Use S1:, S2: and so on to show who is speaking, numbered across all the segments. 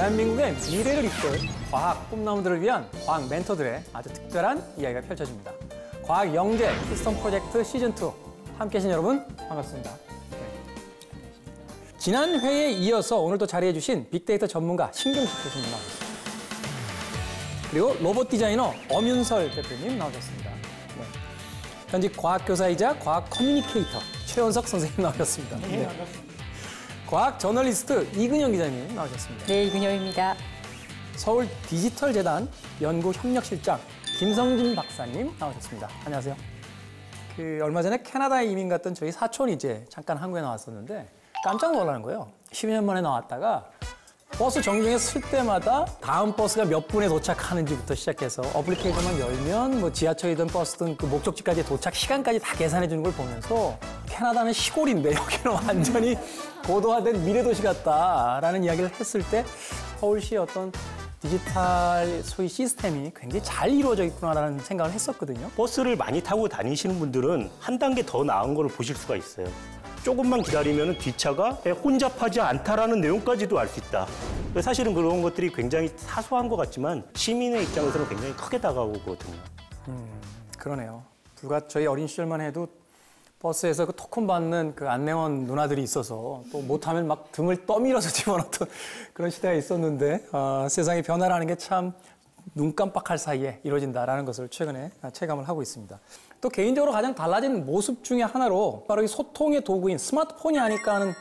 S1: 대한민국의 미래를 이끌 과학 꿈나무들을 위한 과학 멘토들의 아주 특별한 이야기가 펼쳐집니다. 과학 영재 키스톤 프로젝트 시즌2 함께 하신 여러분 반갑습니다. 지난 회에 이어서 오늘도 자리해 주신 빅데이터 전문가 신경식 교수님 나오셨습니다. 그리고 로봇 디자이너 엄윤설 대표님 나오셨습니다. 네. 현직 과학교사이자 과학 커뮤니케이터 최원석 선생님 나오셨습니다. 네, 반갑습니다. 과학 저널리스트 이근영 기자님 나오셨습니다.
S2: 네, 이근영입니다.
S1: 서울 디지털재단 연구협력실장 김성진 박사님 나오셨습니다. 안녕하세요. 얼마 전에 캐나다에 이민 갔던 저희 사촌이 이제 잠깐 한국에 나왔었는데 깜짝 놀라는 거예요. 12년 만에 나왔다가 버스 정류장에 쓸 때마다 다음 버스가 몇 분에 도착하는지부터 시작해서 어플리케이션만 열면 뭐 지하철이든 버스든 그 목적지까지 도착 시간까지 다 계산해 주는 걸 보면서 캐나다는 시골인데 여기는 완전히 고도화된 미래도시 같다라는 이야기를 했을 때 서울시의 어떤 디지털 소위 시스템이 굉장히 잘 이루어져 있구나라는 생각을 했었거든요.
S3: 버스를 많이 타고 다니시는 분들은 한 단계 더 나은 걸 보실 수가 있어요. 조금만 기다리면 뒷차가 혼잡하지 않다라는 내용까지도 알 수 있다. 사실은 그런 것들이 굉장히 사소한 것 같지만 시민의 입장에서는 굉장히 크게 다가오거든요.
S1: 그러네요. 불과 저희 어린 시절만 해도 버스에서 그 토큰 받는 그 안내원 누나들이 있어서 또 못하면 막 등을 떠밀어서 집어넣던 그런 시대가 있었는데 세상의 변화라는 게 참 눈 깜빡할 사이에 이루어진다라는 것을 최근에 체감을 하고 있습니다. 또 개인적으로 가장 달라진 모습 중에 하나로 바로 이 소통의 도구인 스마트폰이 아닐까 하는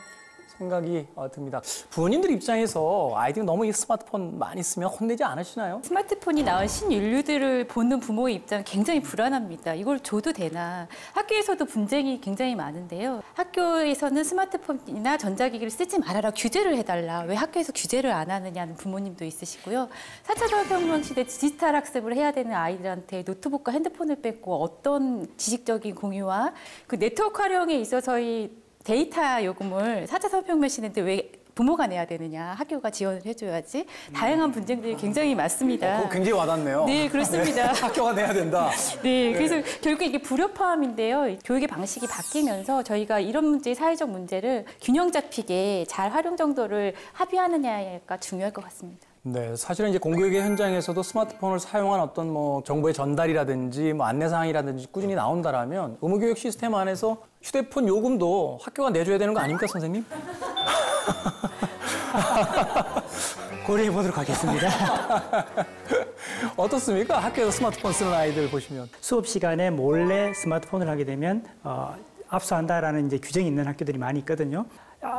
S1: 생각이 듭니다. 부모님들 입장에서 아이들이 너무 이 스마트폰 많이 쓰면 혼내지 않으시나요?
S2: 스마트폰이 나온 신인류들을 보는 부모의 입장은 굉장히 불안합니다. 이걸 줘도 되나? 학교에서도 분쟁이 굉장히 많은데요. 학교에서는 스마트폰이나 전자기기를 쓰지 말아라 규제를 해달라. 왜 학교에서 규제를 안 하느냐는 부모님도 있으시고요. 4차 산업혁명 시대 디지털 학습을 해야 되는 아이들한테 노트북과 핸드폰을 뺏고 어떤 지식적인 공유와 그 네트워크 활용에 있어서의 데이터 요금을 4차 산업혁명 시대인데 왜 부모가 내야 되느냐, 학교가 지원을 해줘야지. 다양한 분쟁들이 굉장히 많습니다.
S1: 그거 굉장히 와닿네요.
S2: 네, 그렇습니다.
S1: 네, 학교가 내야 된다.
S2: 네, 그래서 결국 이게 불협화음인데요. 교육의 방식이 바뀌면서 저희가 이런 문제, 사회적 문제를 균형 잡히게 잘 활용 정도를 합의하느냐가 중요할 것 같습니다.
S1: 네, 사실은 이제 공교육의 현장에서도 스마트폰을 사용한 어떤 뭐 정보의 전달이라든지 뭐 안내사항이라든지 꾸준히 나온다라면 의무교육 시스템 안에서 휴대폰 요금도 학교가 내줘야 되는 거 아닙니까, 선생님?
S4: 고려해 보도록 하겠습니다.
S1: 어떻습니까? 학교에서 스마트폰 쓰는 아이들 보시면.
S4: 수업 시간에 몰래 스마트폰을 하게 되면 압수한다라는 이제 규정이 있는 학교들이 많이 있거든요.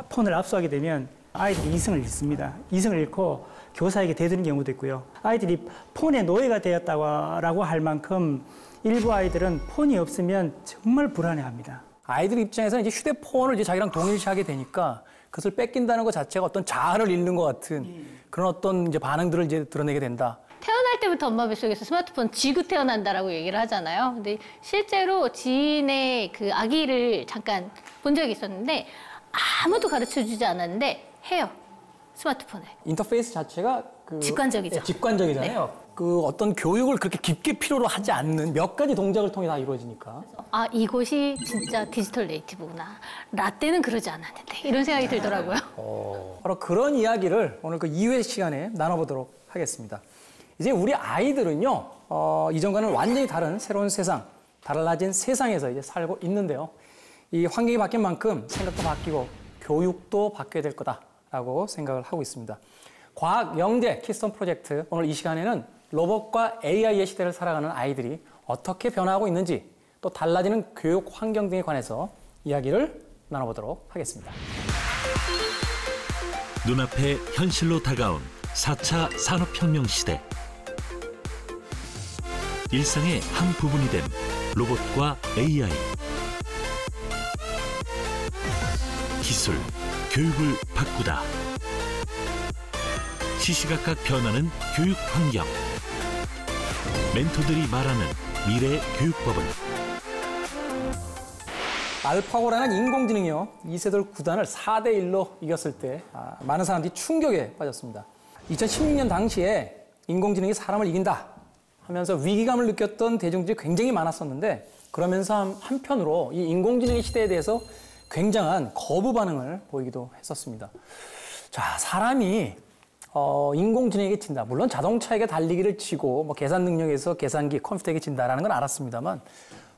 S4: 폰을 압수하게 되면 아이들이 이성을 잃습니다. 이성을 잃고 교사에게 대드는 경우도 있고요. 아이들이 폰의 노예가 되었다고 할 만큼 일부 아이들은 폰이 없으면 정말 불안해합니다.
S1: 아이들 입장에서는 이제 휴대폰을 이제 자기랑 동일시하게 되니까 그것을 뺏긴다는 것 자체가 어떤 자아를 잃는 것 같은 그런 어떤 이제 반응들을 이제 드러내게 된다.
S5: 태어날 때부터 엄마 뱃속에서 스마트폰 쥐고 태어난다라고 얘기를 하잖아요. 근데 실제로 지인의 그 아기를 잠깐 본 적이 있었는데 아무도 가르쳐주지 않았는데 해요. 스마트폰을.
S1: 인터페이스 자체가
S5: 직관적이죠.
S1: 네, 직관적이잖아요. 네. 그 어떤 교육을 그렇게 깊게 필요로 하지 않는 몇 가지 동작을 통해 다 이루어지니까.
S5: 아, 이곳이 진짜 디지털 네이티브구나. 라떼는 그러지 않았는데 이런 생각이 들더라고요.
S1: 바로 그런 이야기를 오늘 그 2회 시간에 나눠보도록 하겠습니다. 이제 우리 아이들은요, 이전과는 완전히 다른 새로운 세상, 달라진 세상에서 이제 살고 있는데요. 이 환경이 바뀐 만큼 생각도 바뀌고 교육도 바뀌어야 될 거다라고 생각을 하고 있습니다. 과학 영재 키스톤 프로젝트 오늘 이 시간에는 로봇과 AI의 시대를 살아가는 아이들이 어떻게 변화하고 있는지 또 달라지는 교육 환경 등에 관해서 이야기를 나눠보도록 하겠습니다.
S6: 눈앞에 현실로 다가온 4차 산업혁명 시대. 일상의 한 부분이 된 로봇과 AI. 기술, 교육을 바꾸다. 시시각각 변하는 교육 환경. 멘토들이 말하는 미래 교육법은?
S1: 알파고라는 인공지능이요, 이세돌 구단을 4대1로 이겼을 때 많은 사람들이 충격에 빠졌습니다. 2016년 당시에 인공지능이 사람을 이긴다 하면서 위기감을 느꼈던 대중들이 굉장히 많았었는데, 그러면서 한편으로 이 인공지능의 시대에 대해서 굉장한 거부 반응을 보이기도 했었습니다. 자, 사람이 인공지능에게 진다. 물론 자동차에게 달리기를 치고 뭐 계산 능력에서 계산기, 컴퓨터에게 진다라는 건 알았습니다만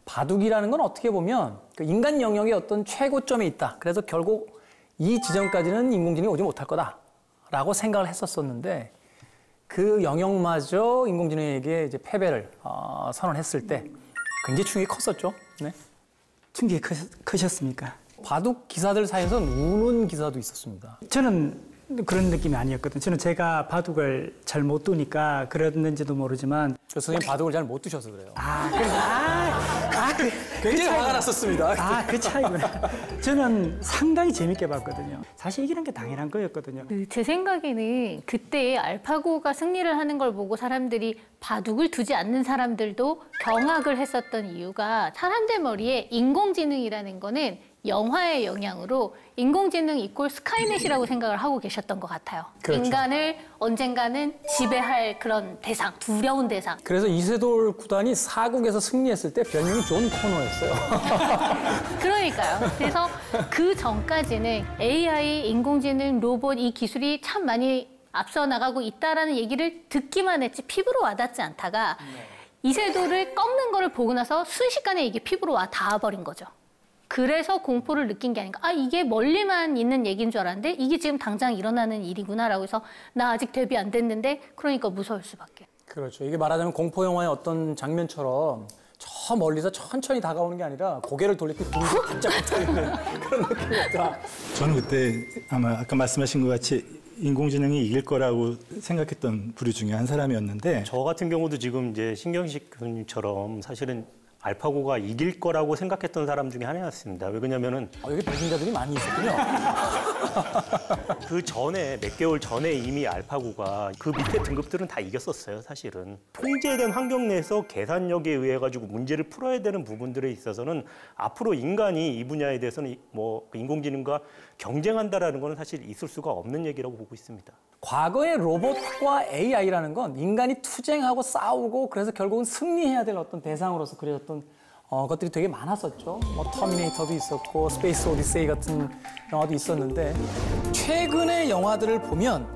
S1: 바둑이라는 건 어떻게 보면 그 인간 영역의 어떤 최고점에 있다. 그래서 결국 이 지점까지는 인공지능이 오지 못할 거다라고 생각을 했었었는데 그 영역마저 인공지능에게 이제 패배를 선언했을 때 굉장히 충격이 컸었죠. 네.
S4: 충격이 크셨습니까?
S1: 바둑 기사들 사이에서는 우는 기사도 있었습니다.
S4: 저는 그런 느낌이 아니었거든요. 저는 제가 바둑을 잘 못 두니까 그랬는지도 모르지만
S1: 선생님 바둑을 잘 못 두셔서 그래요.
S4: 굉장히
S1: 화가 났었습니다.
S4: 그 차이구나. 저는 상당히 재밌게 봤거든요. 사실 이기는 게 당연한 거였거든요.
S5: 제 생각에는 그때 알파고가 승리를 하는 걸 보고 사람들이 바둑을 두지 않는 사람들도 경악을 했었던 이유가 사람들 머리에 인공지능이라는 거는 영화의 영향으로 인공지능 이꼴 스카이넷이라고 생각을 하고 계셨던 것 같아요.
S1: 그렇죠.
S5: 인간을 언젠가는 지배할 그런 대상, 두려운 대상.
S1: 그래서 이세돌 구단이 사국에서 승리했을 때 별명이 존 코너였어요.
S5: 그러니까요. 그래서 그 전까지는 AI, 인공지능, 로봇 이 기술이 참 많이 앞서 나가고 있다라는 얘기를 듣기만 했지 피부로 와닿지 않다가 이세돌을 꺾는 거를 보고 나서 순식간에 이게 피부로 와 닿아버린 거죠. 그래서 공포를 느낀 게 아닌가. 아, 이게 멀리만 있는 얘기인 줄 알았는데 이게 지금 당장 일어나는 일이구나라고 해서 나 아직 데뷔 안 됐는데 그러니까 무서울 수밖에.
S1: 그렇죠. 이게 말하자면 공포 영화의 어떤 장면처럼 저 멀리서 천천히 다가오는 게 아니라 고개를 돌리고 눈이 반짝 붙어있는 그런 느낌이었다.
S7: 저는 그때 아마 아까 말씀하신 것 같이 인공지능이 이길 거라고 생각했던 부류 중에 한 사람이었는데
S3: 저 같은 경우도 지금 이제 신경식 교수님처럼 사실은 알파고가 이길 거라고 생각했던 사람 중에 하나였습니다. 왜 그러냐면은
S1: 여기 배신자들이 많이 있었군요.
S3: 그 전에 몇 개월 전에 이미 알파고가 그 밑에 등급들은 다 이겼었어요, 사실은. 통제된 환경 내에서 계산력에 의해 가지고 문제를 풀어야 되는 부분들에 있어서는 앞으로 인간이 이 분야에 대해서는 뭐 인공지능과 경쟁한다라는 거는 사실 있을 수가 없는 얘기라고 보고 있습니다.
S1: 과거의 로봇과 AI라는 건 인간이 투쟁하고 싸우고 그래서 결국은 승리해야 될 어떤 대상으로서 그려졌던 것들이 되게 많았었죠. 뭐 터미네이터도 있었고 스페이스 오디세이 같은 영화도 있었는데 최근의 영화들을 보면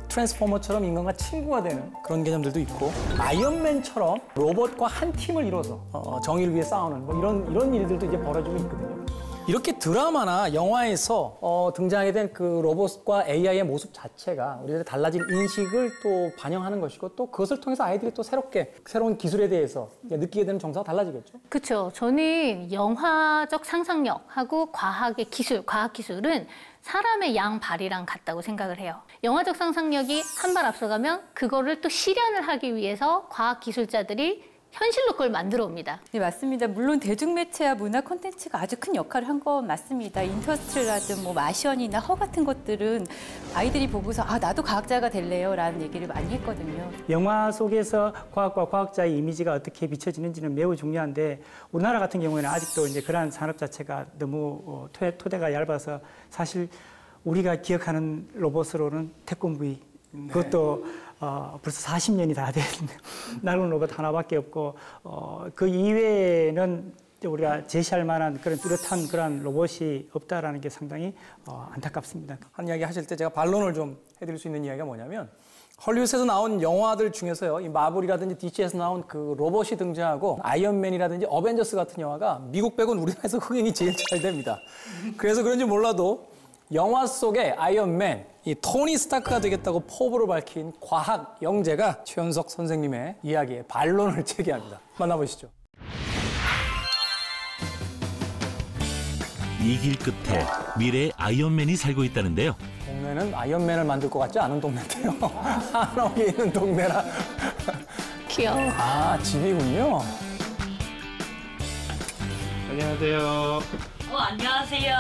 S1: 트랜스포머처럼 인간과 친구가 되는 그런 개념들도 있고 아이언맨처럼 로봇과 한 팀을 이뤄서 정의를 위해 싸우는 뭐 이런 일들도 이제 벌어지고 있거든요. 이렇게 드라마나 영화에서 등장하게 된 그 로봇과 AI의 모습 자체가 우리들의 달라진 인식을 또 반영하는 것이고 또 그것을 통해서 아이들이 또 새로운 기술에 대해서 느끼게 되는 정서가 달라지겠죠.
S5: 그렇죠. 저는 영화적 상상력하고 과학의 기술, 과학기술은 사람의 양발이랑 같다고 생각을 해요. 영화적 상상력이 한 발 앞서가면 그거를 또 실현을 하기 위해서 과학기술자들이 현실로 그걸 만들어 옵니다.
S2: 네, 맞습니다. 물론 대중매체와 문화 콘텐츠가 아주 큰 역할을 한 건 맞습니다. 인터스텔라든 뭐 마션이나 허 같은 것들은 아이들이 보고서 아, 나도 과학자가 될래요 라는 얘기를 많이 했거든요.
S4: 영화 속에서 과학과 과학자의 이미지가 어떻게 비춰지는지는 매우 중요한데 우리나라 같은 경우에는 아직도 이제 그러한 산업 자체가 너무 토대가 얇아서 사실 우리가 기억하는 로봇으로는 태권브이 그것도 벌써 40년이 다 된 낡은 로봇 하나밖에 없고 그 이외에는 우리가 제시할 만한 그런 뚜렷한 그런 로봇이 없다라는 게 상당히 안타깝습니다.
S1: 한 이야기 하실 때 제가 반론을 좀 해드릴 수 있는 이야기가 뭐냐면 헐리우드에서 나온 영화들 중에서요, 이 마블이라든지 DC에서 나온 그 로봇이 등장하고 아이언맨이라든지 어벤져스 같은 영화가 미국 빼고는 우리나라에서 흥행이 제일 잘 됩니다. 그래서 그런지 몰라도 영화 속의 아이언맨, 이 토니 스타크가 되겠다고 포부를 밝힌 과학 영재가 최현석 선생님의 이야기에 반론을 제기합니다. 만나보시죠.
S6: 이 길 끝에 미래의 아이언맨이 살고 있다는데요.
S1: 동네는 아이언맨을 만들 것 같지 않은 동네인데요. 한옥에 있는 동네라.
S5: 귀여워.
S1: 아, 집이군요.
S7: 안녕하세요.
S8: 안녕하세요.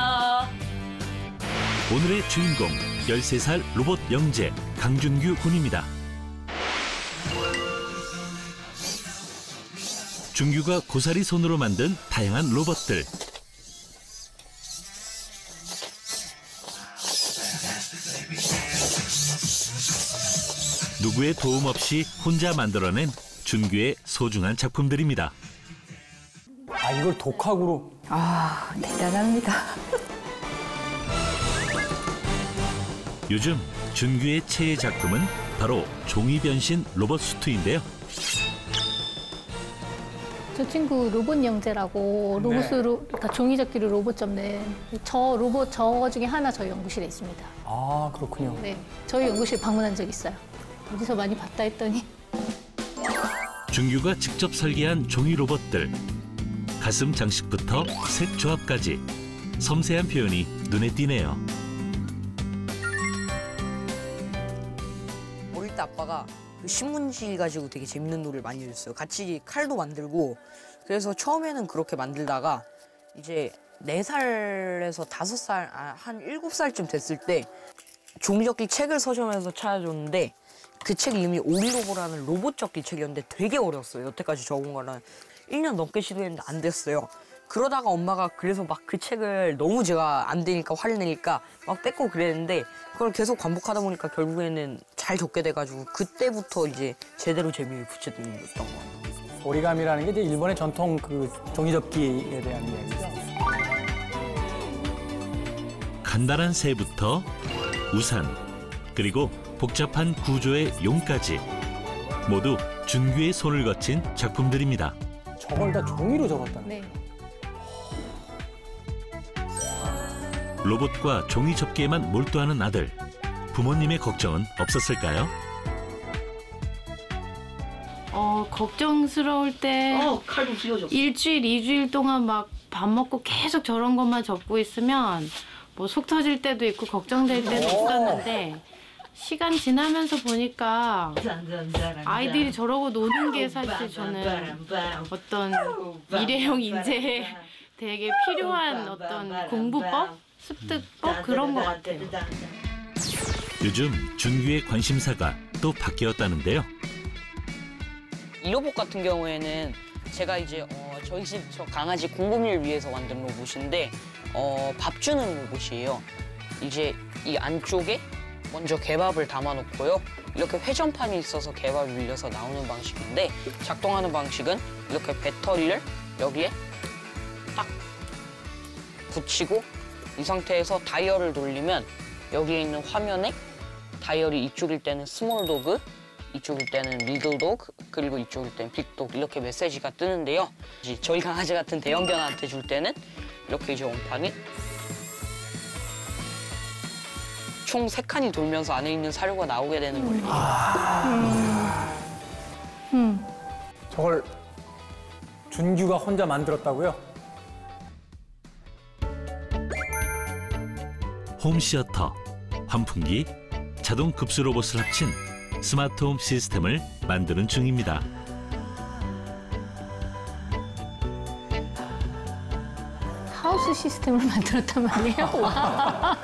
S6: 오늘의 주인공 13살 로봇 영재 강준규 군입니다. 준규가 고사리 손으로 만든 다양한 로봇들. 누구의 도움 없이 혼자 만들어낸 준규의 소중한 작품들입니다.
S1: 아, 이걸 독학으로.
S2: 아, 대단합니다.
S6: 요즘 준규의 최애 작품은 바로 종이 변신 로봇 수트인데요.
S5: 저 친구 로봇 영재라고 로봇으로 그러니까 종이접기로 로봇 접는 저 로봇 저거 중에 하나 저희 연구실에 있습니다.
S1: 아, 그렇군요.
S5: 네, 저희 연구실 방문한 적 있어요. 어디서 많이 봤다 했더니
S6: 준규가 직접 설계한 종이 로봇들. 가슴 장식부터 색 조합까지 섬세한 표현이 눈에 띄네요.
S8: 어릴 때 아빠가 그 신문지 가지고 되게 재밌는 놀이를 많이 했어요. 같이 칼도 만들고. 그래서 처음에는 그렇게 만들다가 이제 4살에서 5살, 한 7살쯤 됐을 때 종이접기 책을 서점에서 찾아줬는데 그 책 이름이 오리로보라는 로봇 접기 책이었는데 되게 어려웠어요. 여태까지 적은 거는 1년 넘게 시도했는데 안 됐어요. 그러다가 엄마가 그래서 막 그 책을 너무 제가 안 되니까 화를 내니까 막 뺏고 그랬는데 그걸 계속 반복하다 보니까 결국에는 잘 적게 돼가지고 그때부터 이제 제대로 재미를 붙였던 것 같아요.
S1: 오리가미라는 게 이제 일본의 전통 그 종이접기에 대한 이야기죠.
S6: 간단한 새부터 우산, 그리고 복잡한 구조의 용까지 모두 준규의 손을 거친 작품들입니다.
S1: 저걸 다 종이로 접었다는.
S5: 네.
S6: 로봇과 종이 접기에만 몰두하는 아들. 부모님의 걱정은 없었을까요?
S9: 걱정스러울 때
S8: 칼도 휘어졌어.
S9: 일주일, 2주일 동안 막 밥 먹고 계속 저런 것만 접고 있으면 뭐 속 터질 때도 있고 걱정될 때도 있었는데 시간 지나면서 보니까 아이들이 저러고 노는 게 사실 저는 어떤 일회용 인재에 되게 필요한 어떤 공부법, 습득법 그런 것 같아요.
S6: 요즘 준규의 관심사가 또 바뀌었다는데요.
S8: 이 로봇 같은 경우에는 제가 이제 저희 집 저 강아지 공범이를 위해서 만든 로봇인데 밥 주는 로봇이에요. 이제 이 안쪽에 먼저 개밥을 담아놓고요. 이렇게 회전판이 있어서 개밥이 밀려서 나오는 방식인데 작동하는 방식은 이렇게 배터리를 여기에 딱 붙이고 이 상태에서 다이얼을 돌리면 여기에 있는 화면에 다이얼이 이쪽일 때는 스몰 도그, 이쪽일 때는 미들 도그, 그리고 이쪽일 때는 빅 도그 이렇게 메시지가 뜨는데요. 이제 저희 강아지 같은 대형견한테 줄 때는 이렇게 이제 원판이 총 3칸이 돌면서 안에 있는 사료가 나오게 되는 거예요.
S1: 저걸 준규가 혼자 만들었다고요?
S6: 홈시어터, 환풍기, 자동 급수 로봇을 합친 스마트홈 시스템을 만드는 중입니다.
S5: 하우스 시스템을 만들었단 말이에요. 와.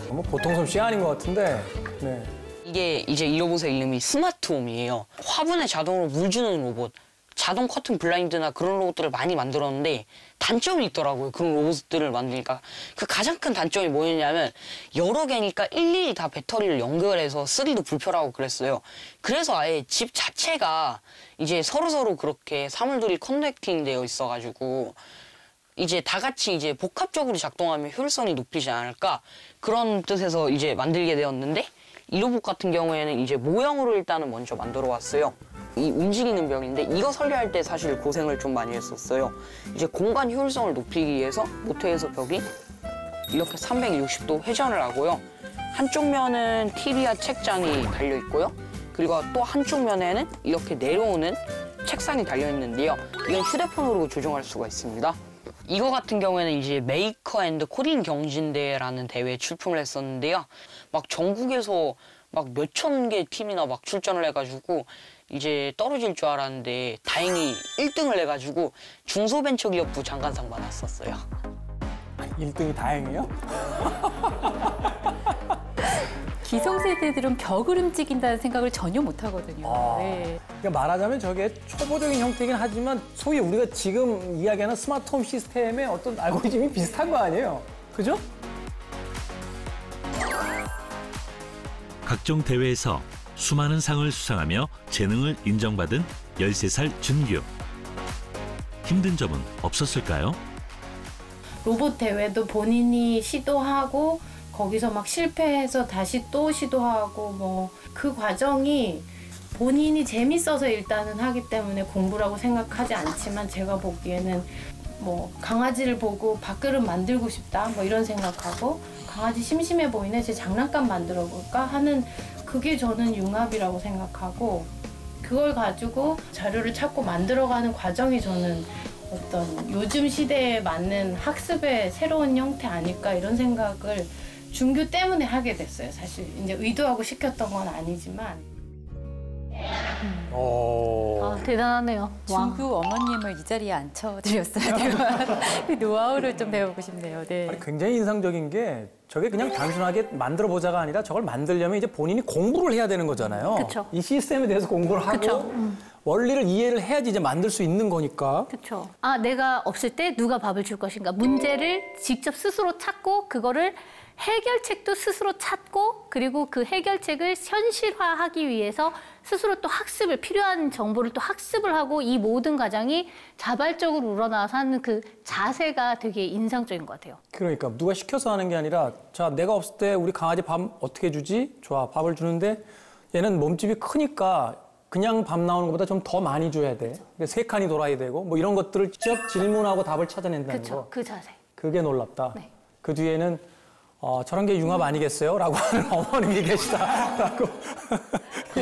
S1: 뭐 보통 솜씨 아닌 것 같은데. 네.
S8: 이게 이제 이 로봇의 이름이 스마트홈이에요. 화분에 자동으로 물 주는 로봇. 자동 커튼 블라인드나 그런 로봇들을 많이 만들었는데 단점이 있더라고요. 그런 로봇들을 만드니까. 그 가장 큰 단점이 뭐였냐면 여러 개니까 일일이 다 배터리를 연결해서 쓰기도 불편하고 그랬어요. 그래서 아예 집 자체가 이제 서로서로 그렇게 사물들이 커넥팅 되어 있어가지고 이제 다 같이 이제 복합적으로 작동하면 효율성이 높이지 않을까 그런 뜻에서 이제 만들게 되었는데 이 로봇 같은 경우에는 이제 모형으로 일단은 먼저 만들어 왔어요. 이 움직이는 벽인데 이거 설계할 때 사실 고생을 좀 많이 했었어요. 이제 공간 효율성을 높이기 위해서 모터에서 벽이 이렇게 360도 회전을 하고요. 한쪽 면은 TV와 책장이 달려 있고요. 그리고 또 한쪽 면에는 이렇게 내려오는 책상이 달려 있는데요. 이건 휴대폰으로 조정할 수가 있습니다. 이거 같은 경우에는 이제 메이커 앤드 코딩 경진대회라는 대회에 출품을 했었는데요. 막 전국에서 막 몇천 개 팀이나 막 출전을 해가지고 이제 떨어질 줄 알았는데 다행히 1등을 해가지고 중소벤처기업부 장관상 받았었어요.
S1: 1등이 다행이에요?
S2: 기성세대들은 벽을 움직인다는 생각을 전혀 못 하거든요. 네.
S1: 그러니까 말하자면 저게 초보적인 형태긴 하지만 소위 우리가 지금 이야기하는 스마트홈 시스템의 어떤 알고리즘이 비슷한 거 아니에요? 그죠?
S6: 각종 대회에서 수많은 상을 수상하며 재능을 인정받은 13살 준규. 힘든 점은 없었을까요?
S9: 로봇 대회도 본인이 시도하고 거기서 막 실패해서 다시 또 시도하고 뭐 그 과정이 본인이 재밌어서 일단은 하기 때문에 공부라고 생각하지 않지만 제가 보기에는 뭐 강아지를 보고 밥그릇 만들고 싶다 뭐 이런 생각하고 강아지 심심해 보이네 제 장난감 만들어 볼까 하는 그게 저는 융합이라고 생각하고 그걸 가지고 자료를 찾고 만들어가는 과정이 저는 어떤 요즘 시대에 맞는 학습의 새로운 형태 아닐까 이런 생각을 중교 때문에 하게 됐어요. 사실 이제 의도하고 시켰던 건 아니지만.
S5: 아, 대단하네요. 와.
S2: 중구 어머님을 이 자리에 앉혀드렸어야 되면 그 노하우를 좀 배우고 싶네요. 네.
S1: 아니, 굉장히 인상적인 게 저게 그냥 단순하게 만들어 보자가 아니라 저걸 만들려면 이제 본인이 공부를 해야 되는 거잖아요.
S5: 그쵸.
S1: 이 시스템에 대해서 공부를 하고
S5: 그쵸.
S1: 원리를 이해를 해야지 이제 만들 수 있는 거니까.
S5: 그렇죠. 아, 내가 없을 때 누가 밥을 줄 것인가. 문제를 직접 스스로 찾고 그거를 해결책도 스스로 찾고 그리고 그 해결책을 현실화하기 위해서 스스로 또 학습을 필요한 정보를 또 학습을 하고 이 모든 과정이 자발적으로 우러나와서 하는 그 자세가 되게 인상적인 것 같아요.
S1: 그러니까 누가 시켜서 하는 게 아니라 자 내가 없을 때 우리 강아지 밥 어떻게 주지? 좋아 밥을 주는데 얘는 몸집이 크니까 그냥 밥 나오는 것보다 좀 더 많이 줘야 돼. 세 칸이 돌아야 되고 뭐 이런 것들을 직접 질문하고 답을 찾아낸다는
S5: 그렇죠.
S1: 거.
S5: 그 자세.
S1: 그게 놀랍다.
S5: 네.
S1: 그 뒤에는 저런 게 융합 아니겠어요? 라고 하는 어머님이 계시다라고.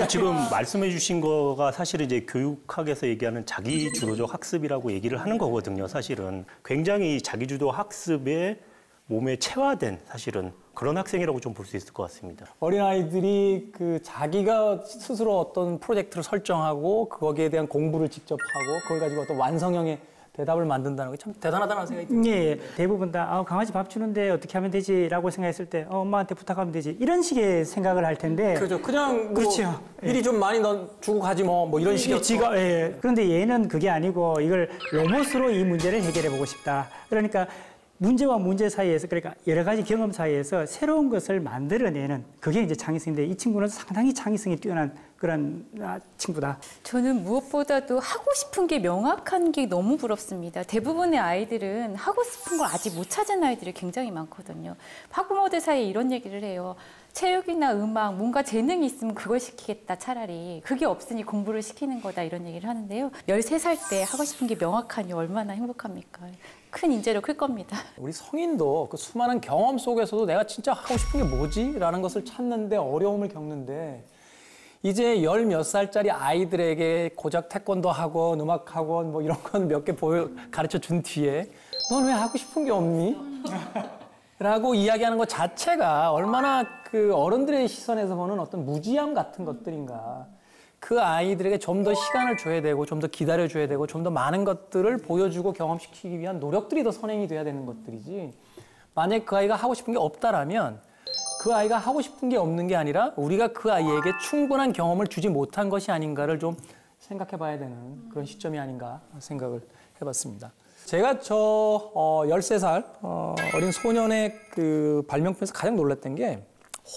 S3: 지금 말씀해 주신 거가 사실은 이제 교육학에서 얘기하는 자기주도적 학습이라고 얘기를 하는 거거든요, 사실은. 굉장히 자기주도 학습에 몸에 체화된 사실은 그런 학생이라고 좀 볼 수 있을 것 같습니다.
S1: 어린아이들이 그 자기가 스스로 어떤 프로젝트를 설정하고 거기에 대한 공부를 직접 하고 그걸 가지고 어떤 완성형의 대답을 만든다는 게 참 대단하다는 생각이 듭니다.
S4: 예, 대부분 다 강아지 밥 주는데 어떻게 하면 되지라고 생각했을 때 엄마한테 부탁하면 되지 이런 식의 생각을 할 텐데
S1: 그렇죠. 그냥 뭐
S4: 그렇죠.
S1: 미리 좀 많이 주고 가지 뭐 이런 식이었죠.
S4: 그런데 얘는 그게 아니고 이걸 로봇으로 이 문제를 해결해 보고 싶다. 그러니까 문제와 문제 사이에서 그러니까 여러 가지 경험 사이에서 새로운 것을 만들어내는 그게 이제 창의성인데 이 친구는 상당히 창의성이 뛰어난 그런 친구다.
S2: 저는 무엇보다도 하고 싶은 게 명확한 게 너무 부럽습니다. 대부분의 아이들은 하고 싶은 걸 아직 못 찾은 아이들이 굉장히 많거든요. 학부모들 사이에 이런 얘기를 해요. 체육이나 음악, 뭔가 재능이 있으면 그걸 시키겠다, 차라리. 그게 없으니 공부를 시키는 거다, 이런 얘기를 하는데요. 13살 때 하고 싶은 게 명확하니 얼마나 행복합니까? 큰 인재로 클 겁니다.
S1: 우리 성인도 그 수많은 경험 속에서도 내가 진짜 하고 싶은 게 뭐지? 라는 것을 찾는데 어려움을 겪는데 이제 10몇 살짜리 아이들에게 고작 태권도 학원, 음악 학원 뭐 이런 건 몇 개 가르쳐 준 뒤에 넌 왜 하고 싶은 게 없니? 라고 이야기하는 것 자체가 얼마나 그 어른들의 시선에서 보는 어떤 무지함 같은 것들인가. 그 아이들에게 좀 더 시간을 줘야 되고 좀 더 기다려줘야 되고 좀 더 많은 것들을 보여주고 경험시키기 위한 노력들이 더 선행이 돼야 되는 것들이지. 만약에 그 아이가 하고 싶은 게 없다라면 그 아이가 하고 싶은 게 없는 게 아니라 우리가 그 아이에게 충분한 경험을 주지 못한 것이 아닌가를 좀 생각해 봐야 되는 그런 시점이 아닌가 생각을 해봤습니다. 제가 13살 어린 소년의 그 발명품에서 가장 놀랐던 게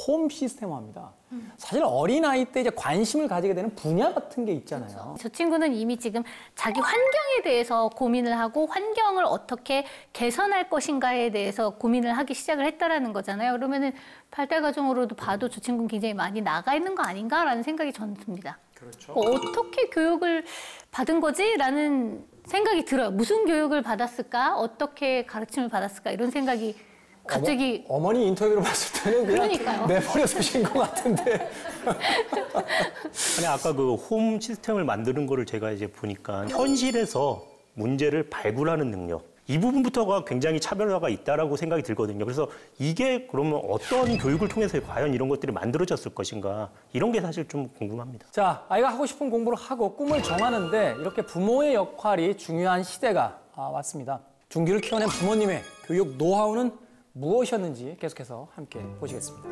S1: 홈 시스템화입니다. 사실 어린아이 때 이제 관심을 가지게 되는 분야 같은 게 있잖아요.
S5: 그렇죠. 저 친구는 이미 지금 자기 환경에 대해서 고민을 하고 환경을 어떻게 개선할 것인가에 대해서 고민을 하기 시작을 했다라는 거잖아요. 그러면은 발달 과정으로도 봐도 저 친구는 굉장히 많이 나가 있는 거 아닌가라는 생각이 저는 듭니다.
S1: 그렇죠.
S5: 어떻게 교육을 받은 거지? 라는 생각이 들어요. 무슨 교육을 받았을까? 어떻게 가르침을 받았을까? 이런 생각이 갑자기
S1: 어머니 인터뷰를 봤을 때는 그냥
S5: 그러니까요.
S1: 내버려 두신 것 같은데.
S3: 아니 아까 그 홈 시스템을 만드는 거를 제가 이제 보니까 현실에서 문제를 발굴하는 능력 이 부분부터가 굉장히 차별화가 있다라고 생각이 들거든요. 그래서 이게 그러면 어떤 교육을 통해서 과연 이런 것들이 만들어졌을 것인가 이런 게 사실 좀 궁금합니다.
S1: 자, 아이가 하고 싶은 공부를 하고 꿈을 정하는데 이렇게 부모의 역할이 중요한 시대가 왔습니다. 중기를 키워낸 부모님의 교육 노하우는 무엇이었는지 계속해서 함께 보시겠습니다.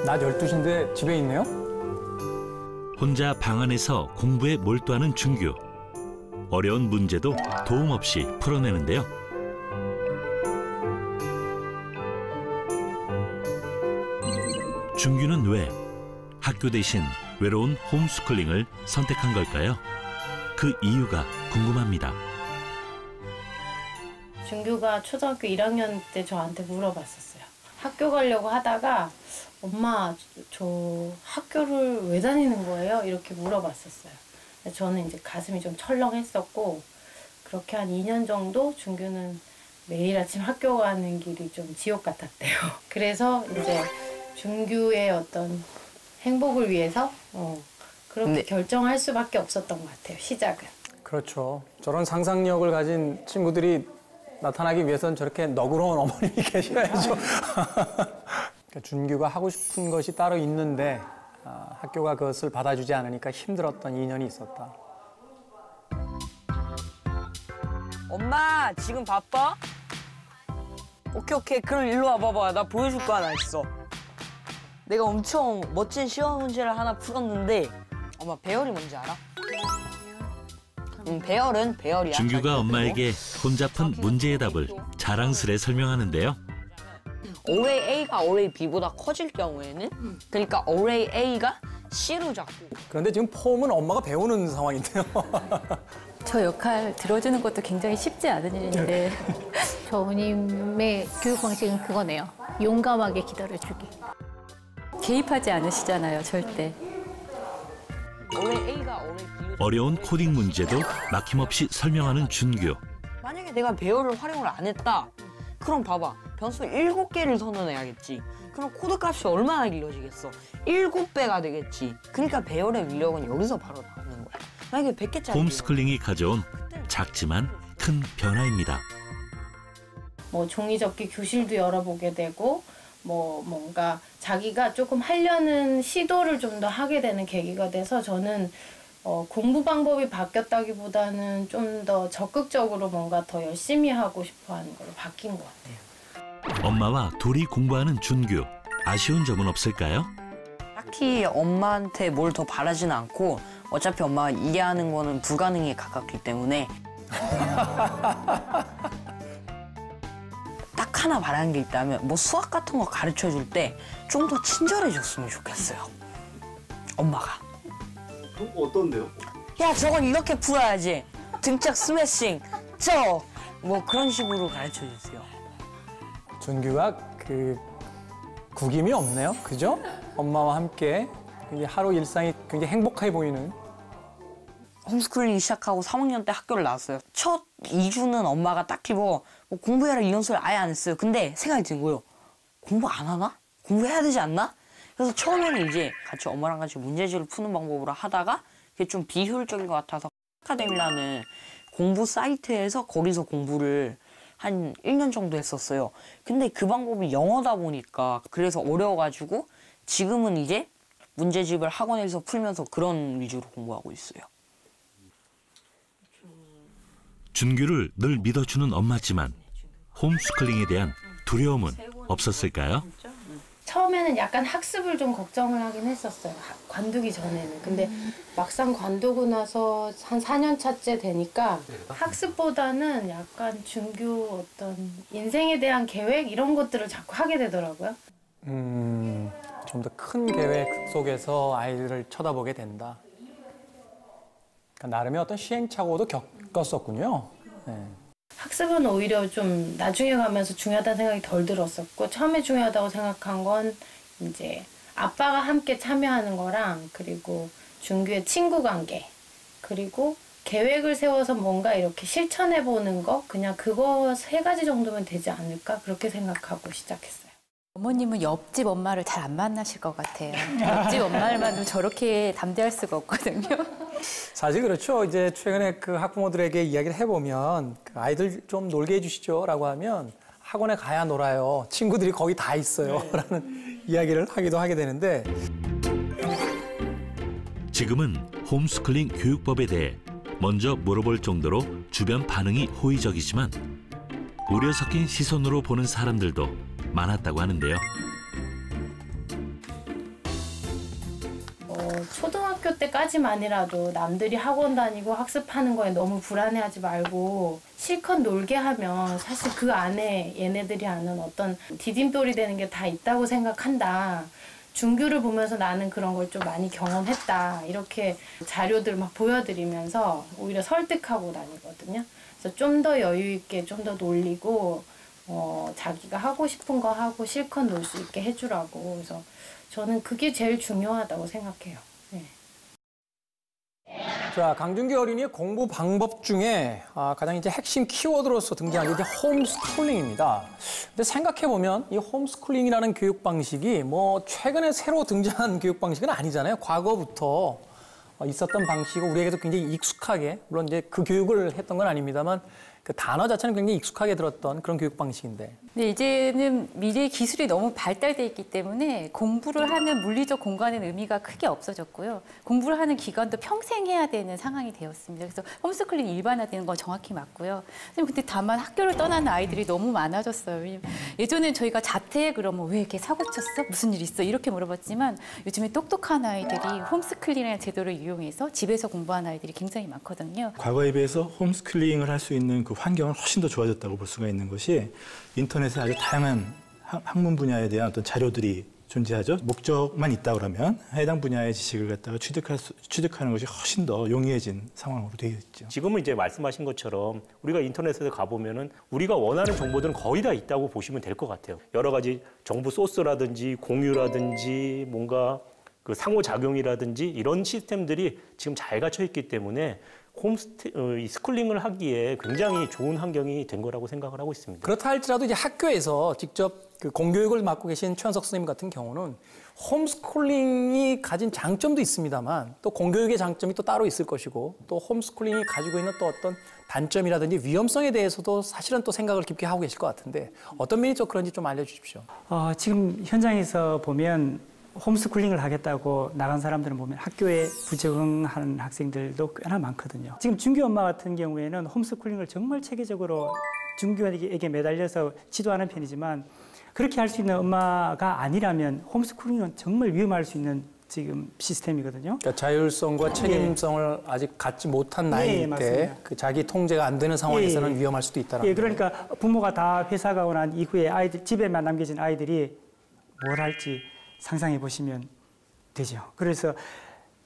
S1: 낮 12시인데 집에 있네요?
S6: 혼자 방 안에서 공부에 몰두하는 준규. 어려운 문제도 도움 없이 풀어내는데요. 준규는 왜 학교 대신 외로운 홈스쿨링을 선택한 걸까요? 그 이유가 궁금합니다.
S9: 준규가 초등학교 1학년 때 저한테 물어봤었어요. 학교 가려고 하다가 엄마 저 학교를 왜 다니는 거예요? 이렇게 물어봤었어요. 저는 이제 가슴이 좀 철렁했었고 그렇게 한 2년 정도 준규는 매일 아침 학교 가는 길이 좀 지옥 같았대요. 그래서 이제 준규의 어떤 행복을 위해서 그렇게 결정할 수밖에 없었던 것 같아요. 시작은.
S1: 그렇죠. 저런 상상력을 가진 친구들이 나타나기 위해서는 저렇게 너그러운 어머님이 계셔야죠. 그러니까 준규가 하고 싶은 것이 따로 있는데 학교가 그것을 받아주지 않으니까 힘들었던 2년이 있었다.
S8: 엄마 지금 바빠? 오케이 그럼 일로 와봐봐. 나 보여줄 거 하나 있어. 내가 엄청 멋진 시험 문제를 하나 풀었는데 엄마 배열이 뭔지 알아? 배열은 배열이야.
S6: 준규가 엄마에게 혼자 푼 문제의 답을 자랑스레 설명하는데요.
S8: 어레이 A가 어레이 B보다 커질 경우에는 그러니까 어레이 A가 C로 잡고
S1: 그런데 지금 폼은 엄마가 배우는 상황인데요.
S2: 저 역할 들어주는 것도 굉장히 쉽지 않은 일인데
S5: 저 어머님의 교육 방식은 그거네요. 용감하게 기다려주기.
S2: 개입하지 않으시잖아요, 절대.
S8: 어레이 A가 어레이 B로
S6: 어려운 코딩 문제도 막힘없이 설명하는 준규.
S8: 만약에 내가 배열을 활용을 안 했다. 그럼 봐봐. 변수 7개를 선언해야겠지. 그럼 코드 값이 얼마나 길어지겠어? 7배가 되겠지. 그러니까 배열의 위력은 여기서 바로 나오는 거야. 만약에 100개짜리
S6: 홈스쿨링이 가져온 작지만 큰 변화입니다.
S9: 뭐 종이접기 교실도 열어보게 되고 뭔가 자기가 조금 하려는 시도를 좀 더 하게 되는 계기가 돼서 저는 공부 방법이 바뀌었다기보다는 좀 더 적극적으로 뭔가 더 열심히 하고 싶어 하는 걸로 바뀐 것 같아요.
S6: 엄마와 둘이 공부하는 준규. 아쉬운 점은 없을까요?
S8: 딱히 엄마한테 뭘 더 바라지는 않고 어차피 엄마가 이해하는 거는 불가능에 가깝기 때문에 딱 하나 바라는 게 있다면 뭐 수학 같은 거 가르쳐 줄 때 좀 더 친절해졌으면 좋겠어요. 엄마가.
S10: 그럼 어떤데요?
S8: 야 저건 이렇게 풀어야지. 등짝 스매싱. 뭐 그런 식으로 가르쳐 주세요.
S1: 준규가 구김이 없네요. 그죠? 엄마와 함께 하루 일상이 굉장히 행복해 보이는.
S8: 홈스쿨링 시작하고 3학년 때 학교를 나왔어요. 첫 2주는 엄마가 딱히 뭐 공부해라 이런 소리 아예 안 했어요. 근데 생각이 든 거예요. 공부 안 하나? 공부해야 되지 않나? 그래서 처음에는 이제 같이 엄마랑 같이 문제지를 푸는 방법으로 하다가 그게 좀 비효율적인 것 같아서 아카데미라는 공부 사이트에서 거기서 공부를 한 1년 정도 했었어요. 근데 그 방법이 영어다 보니까 그래서 어려워가지고 지금은 이제 문제집을 학원에서 풀면서 그런 위주로 공부하고 있어요.
S6: 준규를 늘 믿어주는 엄마지만 홈스쿨링에 대한 두려움은 없었을까요?
S9: 처음에는 약간 학습을 좀 걱정을 하긴 했었어요. 관두기 전에는. 근데 막상 관두고 나서 한 4년 차째 되니까 학습보다는 약간 준규 어떤 인생에 대한 계획 이런 것들을 자꾸 하게 되더라고요.
S1: 좀 더 큰 계획 속에서 아이들을 쳐다보게 된다. 그러니까 나름의 어떤 시행착오도 겪었었군요. 네.
S9: 학습은 오히려 좀 나중에 가면서 중요하다는 생각이 덜 들었었고 처음에 중요하다고 생각한 건 이제 아빠가 함께 참여하는 거랑 그리고 준규의 친구 관계 그리고 계획을 세워서 뭔가 이렇게 실천해 보는 거 그냥 그거 3가지 정도면 되지 않을까 그렇게 생각하고 시작했어요.
S2: 어머님은 옆집 엄마를 잘 안 만나실 것 같아요. 옆집 엄마만도 저렇게 담대할 수가 없거든요.
S1: 사실 그렇죠. 이제 최근에 그 학부모들에게 이야기를 해보면 그 아이들 좀 놀게 해주시죠라고 하면 학원에 가야 놀아요. 친구들이 거기 다 있어요. 라는 이야기를 하기도 하게 되는데
S6: 지금은 홈스쿨링 교육법에 대해 먼저 물어볼 정도로 주변 반응이 호의적이지만 우려 섞인 시선으로 보는 사람들도 많았다고 하는데요.
S9: 초등학교 때까지만이라도 남들이 학원 다니고 학습하는 거에 너무 불안해하지 말고 실컷 놀게 하면 사실 그 안에 얘네들이 아는 어떤 디딤돌이 되는 게 다 있다고 생각한다. 중규를 보면서 나는 그런 걸 좀 많이 경험했다. 이렇게 자료들 막 보여드리면서 오히려 설득하고 다니거든요. 그래서 좀 더 여유 있게 좀 더 놀리고 자기가 하고 싶은 거 하고 실컷 놀 수 있게 해주라고. 그래서 저는 그게 제일 중요하다고 생각해요. 네.
S1: 자, 강준규 어린이의 공부 방법 중에 가장 이제 핵심 키워드로서 등장한 게 이제 홈스쿨링입니다. 근데 생각해보면 이 홈스쿨링이라는 교육 방식이 뭐 최근에 새로 등장한 교육 방식은 아니잖아요. 과거부터 있었던 방식이고 우리에게도 굉장히 익숙하게, 물론 이제 그 교육을 했던 건 아닙니다만 그 단어 자체는 굉장히 익숙하게 들었던 그런 교육 방식인데.
S2: 근데 이제는 미래의 기술이 너무 발달돼 있기 때문에 공부를 하는 물리적 공간의 의미가 크게 없어졌고요. 공부를 하는 기간도 평생 해야 되는 상황이 되었습니다. 그래서 홈스쿨링이 일반화되는 건 정확히 맞고요. 근데 다만 학교를 떠나는 아이들이 너무 많아졌어요. 예전엔 저희가 자퇴해 그러면 왜 이렇게 사고 쳤어? 무슨 일 있어? 이렇게 물어봤지만 요즘에 똑똑한 아이들이 홈스쿨링이라는 제도를 이용해서 집에서 공부하는 아이들이 굉장히 많거든요.
S7: 과거에 비해서 홈스쿨링을 할 수 있는 그 환경은 훨씬 더 좋아졌다고 볼 수가 있는 것이 인터넷에 아주 다양한 학문 분야에 대한 어떤 자료들이 존재하죠. 목적만 있다 그러면 해당 분야의 지식을 갖다가 취득하는 것이 훨씬 더 용이해진 상황으로 되어 있죠.
S3: 지금은 이제 말씀하신 것처럼 우리가 인터넷에 가보면은 우리가 원하는 정보들은 거의 다 있다고 보시면 될 것 같아요. 여러 가지 정보 소스라든지 공유라든지 뭔가 그 상호작용이라든지 이런 시스템들이 지금 잘 갖춰 있기 때문에 스쿨링을 하기에 굉장히 좋은 환경이 된 거라고 생각을 하고 있습니다.
S1: 그렇다 할지라도 이제 학교에서 직접 그 공교육을 맡고 계신 최현석 선생님 같은 경우는 홈스쿨링이 가진 장점도 있습니다만 또 공교육의 장점이 또 따로 있을 것이고 또 홈스쿨링이 가지고 있는 또 어떤 단점이라든지 위험성에 대해서도 사실은 또 생각을 깊게 하고 계실 것 같은데 어떤 면이 좀 그런지 좀 알려주십시오.
S4: 지금 현장에서 보면 홈스쿨링을 하겠다고 나간 사람들은 보면 학교에 부적응하는 학생들도 꽤나 많거든요. 지금 준규 엄마 같은 경우에는 홈스쿨링을 정말 체계적으로 준규에게 매달려서 지도하는 편이지만 그렇게 할 수 있는 엄마가 아니라면 홈스쿨링은 정말 위험할 수 있는 지금 시스템이거든요.
S1: 그러니까 자율성과 책임성을 아직 갖지 못한 나이일 때 그 자기 통제가 안 되는 상황에서는 위험할 수도 있다는 거예요.
S4: 그러니까 부모가 다 회사 가고 난 이후에 아이들 집에만 남겨진 아이들이 뭘 할지 상상해 보시면 되죠. 그래서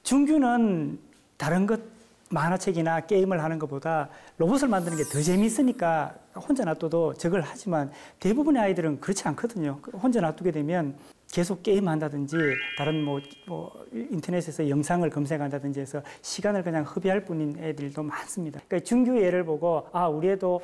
S4: 준규는 다른 것 만화책이나 게임을 하는 것보다 로봇을 만드는 게 더 재미있으니까 혼자 놔둬도 저걸 하지만 대부분의 아이들은 그렇지 않거든요. 혼자 놔두게 되면 계속 게임한다든지 다른 뭐 인터넷에서 영상을 검색한다든지 해서 시간을 그냥 허비할 뿐인 애들도 많습니다. 그러니까 준규 예를 보고 우리 애도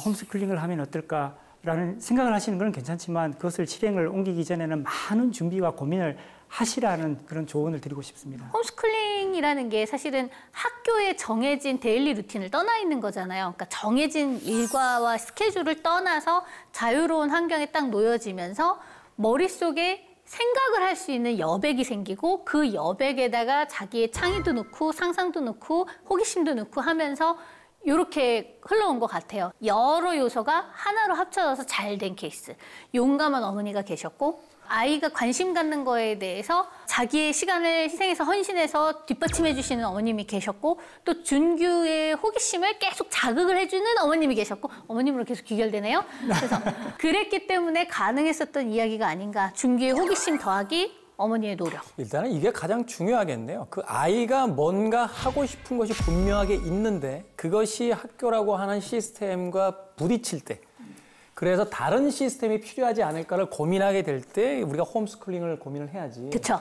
S4: 홈스쿨링을 하면 어떨까? 라는 생각을 하시는 건 괜찮지만 그것을 실행을 옮기기 전에는 많은 준비와 고민을 하시라는 그런 조언을 드리고 싶습니다.
S5: 홈스쿨링이라는 게 사실은 학교에 정해진 데일리 루틴을 떠나 있는 거잖아요. 그러니까 정해진 일과와 스케줄을 떠나서 자유로운 환경에 딱 놓여지면서 머릿속에 생각을 할 수 있는 여백이 생기고 그 여백에다가 자기의 창의도 넣고 상상도 넣고 호기심도 넣고 하면서 이렇게 흘러온 것 같아요. 여러 요소가 하나로 합쳐져서 잘 된 케이스. 용감한 어머니가 계셨고 아이가 관심 갖는 거에 대해서 자기의 시간을 희생해서 헌신해서 뒷받침해 주시는 어머님이 계셨고 또 준규의 호기심을 계속 자극을 해주는 어머님이 계셨고 어머님으로 계속 귀결되네요. 그래서 그랬기 때문에 가능했었던 이야기가 아닌가. 준규의 호기심 더하기 어머니의 노력.
S1: 일단은 이게 가장 중요하겠네요. 그 아이가 뭔가 하고 싶은 것이 분명하게 있는데 그것이 학교라고 하는 시스템과 부딪힐 때 그래서 다른 시스템이 필요하지 않을까를 고민하게 될 때 우리가 홈스쿨링을 고민을 해야지.
S5: 그렇죠.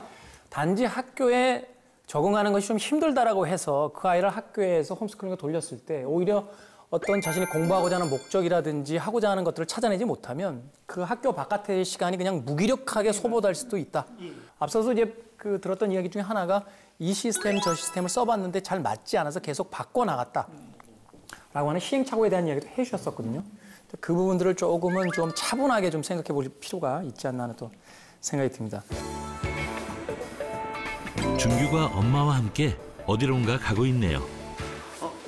S1: 단지 학교에 적응하는 것이 좀 힘들다라고 해서 그 아이를 학교에서 홈스쿨링을 돌렸을 때 오히려 어떤 자신이 공부하고자 하는 목적이라든지 하고자 하는 것들을 찾아내지 못하면 그 학교 바깥의 시간이 그냥 무기력하게 소모될 수도 있다. 앞서서 이제 그 들었던 이야기 중에 하나가 이 시스템 저 시스템을 써봤는데 잘 맞지 않아서 계속 바꿔나갔다. 라고 하는 시행착오에 대한 이야기도 해주셨었거든요. 그 부분들을 조금은 좀 차분하게 좀 생각해 볼 필요가 있지 않나 하는 또 생각이 듭니다.
S6: 준규가 엄마와 함께 어디론가 가고 있네요.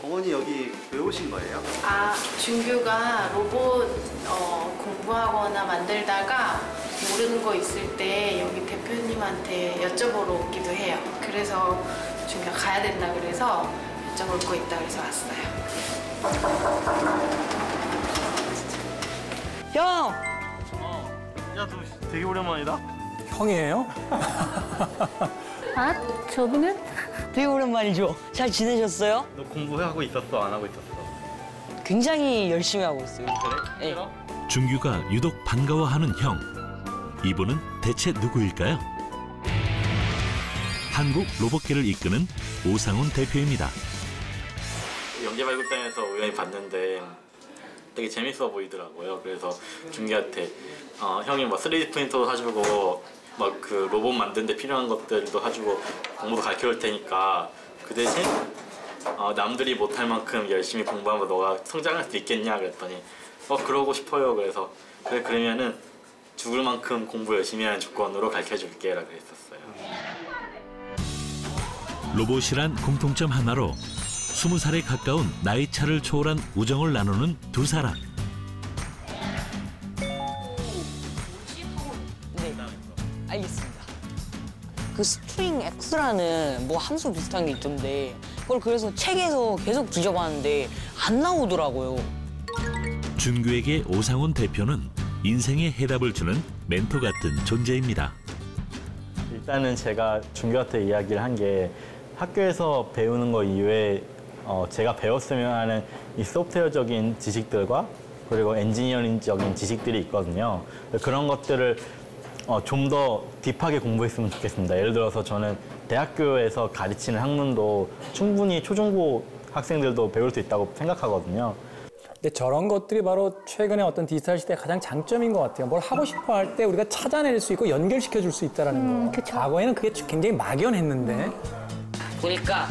S10: 어머니 여기 왜 오신 거예요?
S9: 준규가 로봇 공부하거나 만들다가 모르는 거 있을 때 여기 대표님한테 여쭤보러 오기도 해요. 그래서 준규가 가야 된다 그래서 여쭤볼 거 있다 그래서 왔어요.
S8: 형!
S10: 야, 너 되게 오랜만이다.
S1: 형이에요?
S5: 아, 저분은?
S8: 되게 오랜만이죠. 잘 지내셨어요?
S10: 너 공부하고 있었어? 안 하고 있었어?
S8: 굉장히 열심히 하고 있어요.
S10: 그래?
S8: 네.
S6: 준규가 유독 반가워하는 형. 이분은 대체 누구일까요? 한국 로봇계를 이끄는 오상훈 대표입니다.
S11: 연계발굴단에서 우연히 봤는데 되게 재밌어 보이더라고요. 그래서 준기한테 형이 뭐 3D 프린터도 사주고 막 그 로봇 만드는데 필요한 것들도 사주고 공부도 가르쳐줄 테니까 그 대신 남들이 못할 만큼 열심히 공부하면 너가 성장할 수 있겠냐 그랬더니 그러고 싶어요. 그래서 그래 그러면은 죽을 만큼 공부 열심히 하는 조건으로 가르쳐줄게 라고 했었어요.
S6: 로봇이란 공통점 하나로 20살에 가까운 나이 차를 초월한 우정을 나누는 두 사람.
S8: 네, 알겠습니다. 그 스트링 X라는 뭐 함수 비슷한 게 있던데 그걸 그래서 책에서 계속 뒤져봤는데 안 나오더라고요.
S6: 준규에게 오상훈 대표는 인생의 해답을 주는 멘토 같은 존재입니다.
S12: 일단은 제가 준규한테 이야기를 한 게 학교에서 배우는 거 이외에 제가 배웠으면 하는 이 소프트웨어적인 지식들과 그리고 엔지니어링적인 지식들이 있거든요. 그런 것들을 좀 더 딥하게 공부했으면 좋겠습니다. 예를 들어서 저는 대학교에서 가르치는 학문도 충분히 초중고 학생들도 배울 수 있다고 생각하거든요.
S1: 근데 저런 것들이 바로 최근의 어떤 디지털 시대의 가장 장점인 것 같아요. 뭘 하고 싶어 할 때 우리가 찾아낼 수 있고 연결시켜 줄 수 있다는 거.
S5: 그쵸.
S1: 과거에는 그게 굉장히 막연했는데.
S8: 보니까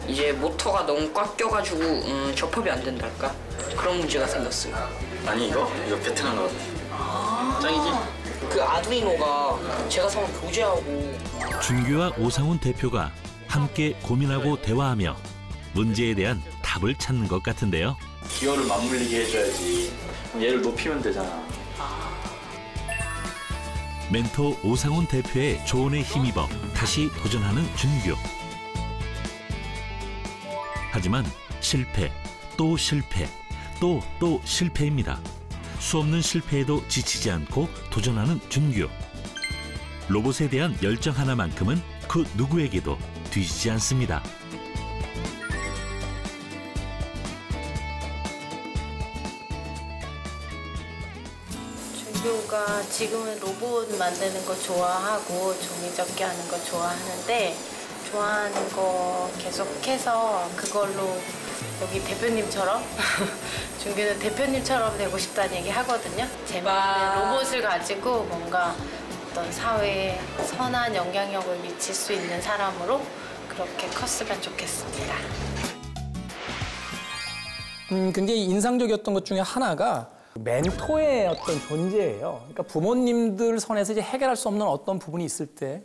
S8: 이제 모터가 너무 꽉 껴가지고 접합이 안 된달까? 그런 문제가 생겼어요.
S11: 아니 이거 베트남 거 짱이지?
S8: 그 아두이노가 제가 사온 교재하고
S6: 준규와 오상훈 대표가 함께 고민하고 대화하며 문제에 대한 답을 찾는 것 같은데요.
S11: 기어를 맞물리게 해줘야지. 얘를 높이면 되잖아.
S6: 멘토 오상훈 대표의 조언에 힘입어 다시 도전하는 준규. 하지만 실패, 또 실패, 또 실패입니다. 수없는 실패에도 지치지 않고 도전하는 준규. 로봇에 대한 열정 하나만큼은 그 누구에게도 뒤지지 않습니다.
S9: 준규가 지금은 로봇 만드는 거 좋아하고 종이접기 하는 거 좋아하는데 좋아하는 거 계속해서 그걸로 여기 대표님처럼 준규는 대표님처럼 되고 싶다는 얘기 하거든요. 제 마음에 로봇을 가지고 뭔가 어떤 사회에 선한 영향력을 미칠 수 있는 사람으로 그렇게 컸으면 좋겠습니다.
S1: 굉장히 인상적이었던 것 중에 하나가 멘토의 어떤 존재예요. 그러니까 부모님들 선에서 이제 해결할 수 없는 어떤 부분이 있을 때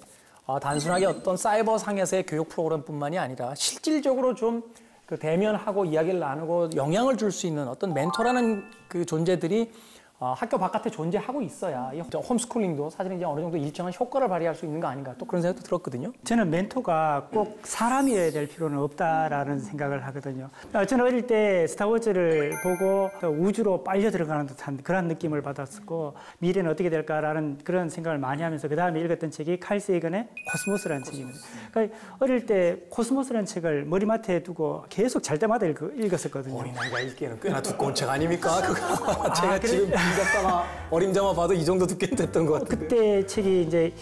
S1: 단순하게 어떤 사이버 상에서의 교육 프로그램뿐만이 아니라 실질적으로 좀 그 대면하고 이야기를 나누고 영향을 줄 수 있는 어떤 멘토라는 그 존재들이 학교 바깥에 존재하고 있어야 이 홈스쿨링도 사실은 이제 어느 정도 일정한 효과를 발휘할 수 있는 거 아닌가 또 그런 생각도 들었거든요.
S4: 저는 멘토가 꼭 사람이어야 될 필요는 없다라는 생각을 하거든요. 저는 어릴 때 스타워즈를 보고 우주로 빨려 들어가는 듯한 그런 느낌을 받았었고 미래는 어떻게 될까라는 그런 생각을 많이 하면서 그다음에 읽었던 책이 칼 세이건의 코스모스라는 책입니다. 그러니까 어릴 때 코스모스라는 책을 머리맡에 두고 계속 잘 때마다 읽었었거든요.
S1: 어린아이가 읽기에는 꽤나 두꺼운 책 아닙니까? 그거 제가 지금 잡다가 어림잡아 봐도 이 정도 두께는 됐던 것 같아요.
S4: 그때 책이 이제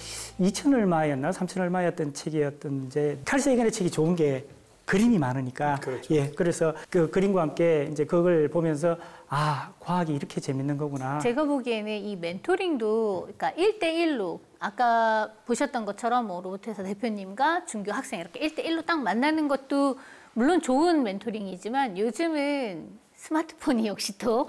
S4: 2천 얼마였나 3천 얼마였던 책이었던 이제 칼 세이건의 책이 좋은 게 그림이 많으니까
S1: 그렇죠.
S4: 예 그래서 그 그림과 함께 이제 그걸 보면서 아 과학이 이렇게 재밌는 거구나.
S5: 제가 보기에는 이 멘토링도 그러니까 1대1로 아까 보셨던 것처럼 뭐 로봇회사 대표님과 준규 학생 이렇게 1대1로 딱 만나는 것도 물론 좋은 멘토링이지만 요즘은 스마트폰이 역시 또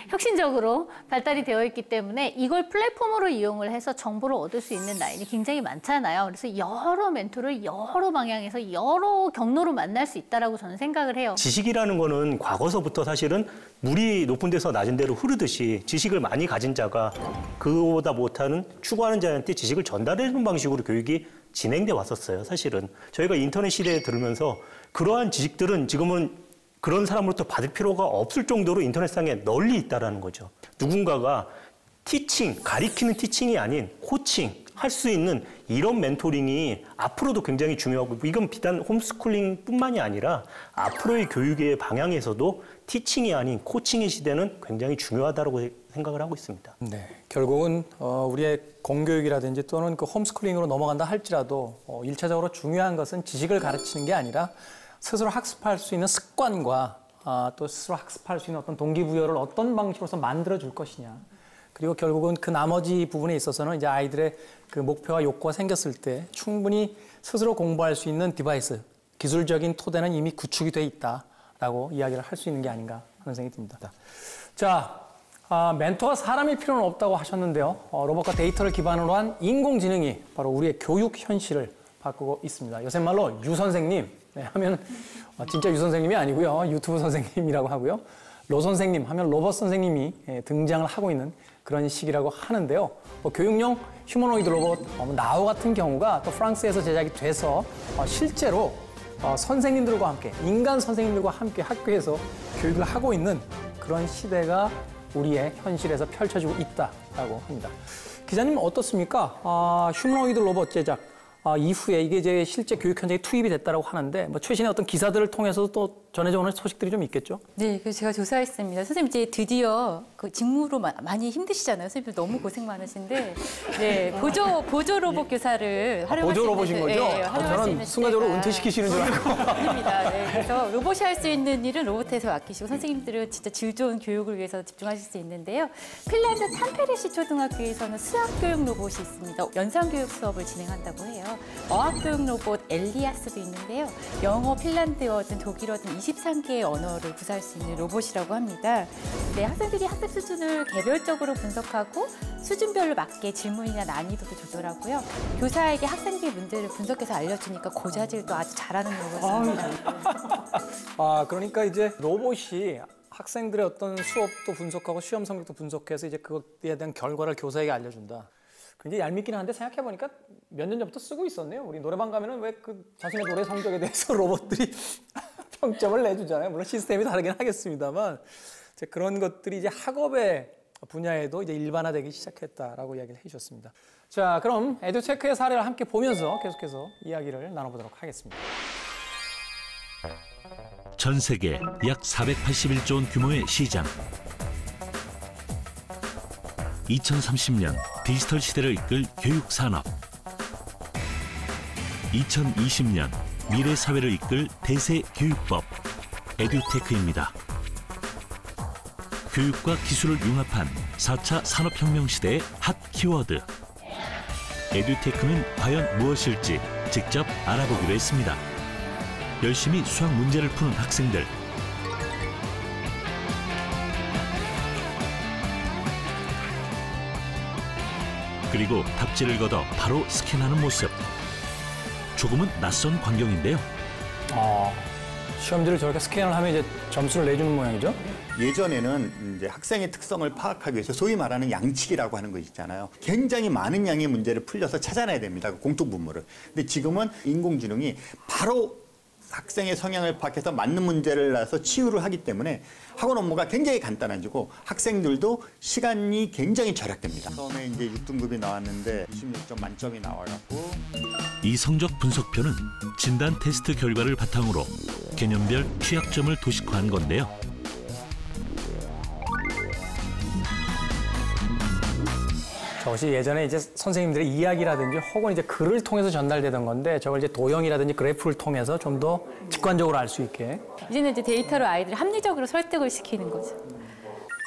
S5: 혁신적으로 발달이 되어 있기 때문에 이걸 플랫폼으로 이용을 해서 정보를 얻을 수 있는 라인이 굉장히 많잖아요. 그래서 여러 멘토를 여러 방향에서 여러 경로로 만날 수 있다라고 저는 생각을 해요.
S3: 지식이라는 거는 과거서부터 사실은 물이 높은 데서 낮은 데로 흐르듯이 지식을 많이 가진 자가 그거보다 못하는 추구하는 자한테 지식을 전달해주는 방식으로 교육이 진행돼 왔었어요. 사실은 저희가 인터넷 시대에 들으면서 그러한 지식들은 지금은 그런 사람으로부터 받을 필요가 없을 정도로 인터넷상에 널리 있다라는 거죠. 누군가가 티칭, 가리키는 티칭이 아닌 코칭 할 수 있는 이런 멘토링이 앞으로도 굉장히 중요하고 이건 비단 홈스쿨링뿐만이 아니라 앞으로의 교육의 방향에서도 티칭이 아닌 코칭의 시대는 굉장히 중요하다고 생각을 하고 있습니다.
S1: 네, 결국은 우리의 공교육이라든지 또는 그 홈스쿨링으로 넘어간다 할지라도 일차적으로 중요한 것은 지식을 가르치는 게 아니라 스스로 학습할 수 있는 습관과 또 스스로 학습할 수 있는 어떤 동기부여를 어떤 방식으로서 만들어 줄 것이냐. 그리고 결국은 그 나머지 부분에 있어서는 이제 아이들의 그 목표와 욕구가 생겼을 때 충분히 스스로 공부할 수 있는 디바이스, 기술적인 토대는 이미 구축이 돼 있다라고 이야기를 할 수 있는 게 아닌가 하는 생각이 듭니다. 자, 멘토가 사람일 필요는 없다고 하셨는데요. 로봇과 데이터를 기반으로 한 인공지능이 바로 우리의 교육 현실을 바꾸고 있습니다. 요새 말로 유 선생님 하면 진짜 유 선생님이 아니고요. 유튜브 선생님이라고 하고요. 로 선생님 하면 로봇 선생님이 등장을 하고 있는 그런 시기라고 하는데요. 교육용 휴머노이드 로봇 나우 같은 경우가 또 프랑스에서 제작이 돼서 실제로 선생님들과 함께 인간 선생님들과 함께 학교에서 교육을 하고 있는 그런 시대가 우리의 현실에서 펼쳐지고 있다라고 합니다. 기자님 어떻습니까? 휴머노이드 로봇 제작 이후에 이게 이제 실제 교육 현장에 투입이 됐다고 하는데 최신의 어떤 기사들을 통해서도 또 전해져 오는 소식들이 좀 있겠죠?
S2: 네, 그래서 제가 조사했습니다. 선생님 이제 드디어 그 직무로 많이 힘드시잖아요. 선생님들 너무 고생 많으신데, 네 보조 로봇 교사를 활용할
S1: 보조 로봇인 거죠?
S2: 네,
S1: 저는 순간적으로 은퇴시키시는 줄 알고.
S2: 아닙니다. 네, 그래서 로봇이 할 수 있는 일은 로봇에서 맡기시고 선생님들은 진짜 질 좋은 교육을 위해서 집중하실 수 있는데요. 핀란드 탐페레시 초등학교에서는 수학 교육 로봇이 있습니다. 연상 교육 수업을 진행한다고 해요. 어학 교육 로봇 엘리아스도 있는데요. 영어, 핀란드어든 독일어든 23개의 언어를 구사할 수 있는 로봇이라고 합니다. 네, 학생들이 학습 수준을 개별적으로 분석하고 수준별로 맞게 질문이나 난이도도 조절하고요. 교사에게 학생들의 문제를 분석해서 알려주니까 고자질도 아주 잘하는 로봇입니다.
S1: 그러니까 이제 로봇이 학생들의 어떤 수업도 분석하고 시험 성적도 분석해서 이제 그것에 대한 결과를 교사에게 알려준다. 굉장히 얄밉기는 한데 생각해보니까 몇 년 전부터 쓰고 있었네요. 우리 노래방 가면은 왜 그 자신의 노래 성적에 대해서 로봇들이 평점을 내주잖아요. 물론 시스템이 다르긴 하겠습니다만 그런 것들이 이제 학업의 분야에도 이제 일반화되기 시작했다라고 이야기를 해주셨습니다. 자, 그럼 에듀테크의 사례를 함께 보면서 계속해서 이야기를 나눠보도록 하겠습니다.
S6: 전 세계 약 481조 원 규모의 시장. 2030년 디지털 시대를 이끌 교육 산업. 2020년 미래 사회를 이끌 대세 교육법 에듀테크입니다. 교육과 기술을 융합한 4차 산업혁명 시대의 핫 키워드. 에듀테크는 과연 무엇일지 직접 알아보기로 했습니다. 열심히 수학 문제를 푸는 학생들. 그리고 답지를 걷어 바로 스캔하는 모습. 조금은 낯선 광경인데요.
S1: 시험지를 저렇게 스캔을 하면 이제 점수를 내주는 모양이죠?
S13: 예전에는 이제 학생의 특성을 파악하기 위해서 소위 말하는 양치기라고 하는 거 있잖아요. 굉장히 많은 양의 문제를 풀려서 찾아내야 됩니다. 공통분모를. 근데 지금은 인공지능이 바로 학생의 성향을 파악해서 맞는 문제를 내서 치유를 하기 때문에 학원 업무가 굉장히 간단해지고 학생들도 시간이 굉장히 절약됩니다. 처음에 이제 6등급이 나왔는데 26점 만점이 나와갖고
S6: 이 성적 분석표는 진단 테스트 결과를 바탕으로 개념별 취약점을 도식화한 건데요.
S1: 저것이 예전에 이제 선생님들의 이야기라든지 혹은 이제 글을 통해서 전달되던 건데 저걸 이제 도형이라든지 그래프를 통해서 좀 더 직관적으로 알 수 있게.
S2: 이제는 이제 데이터로 아이들을 합리적으로 설득을 시키는 거죠.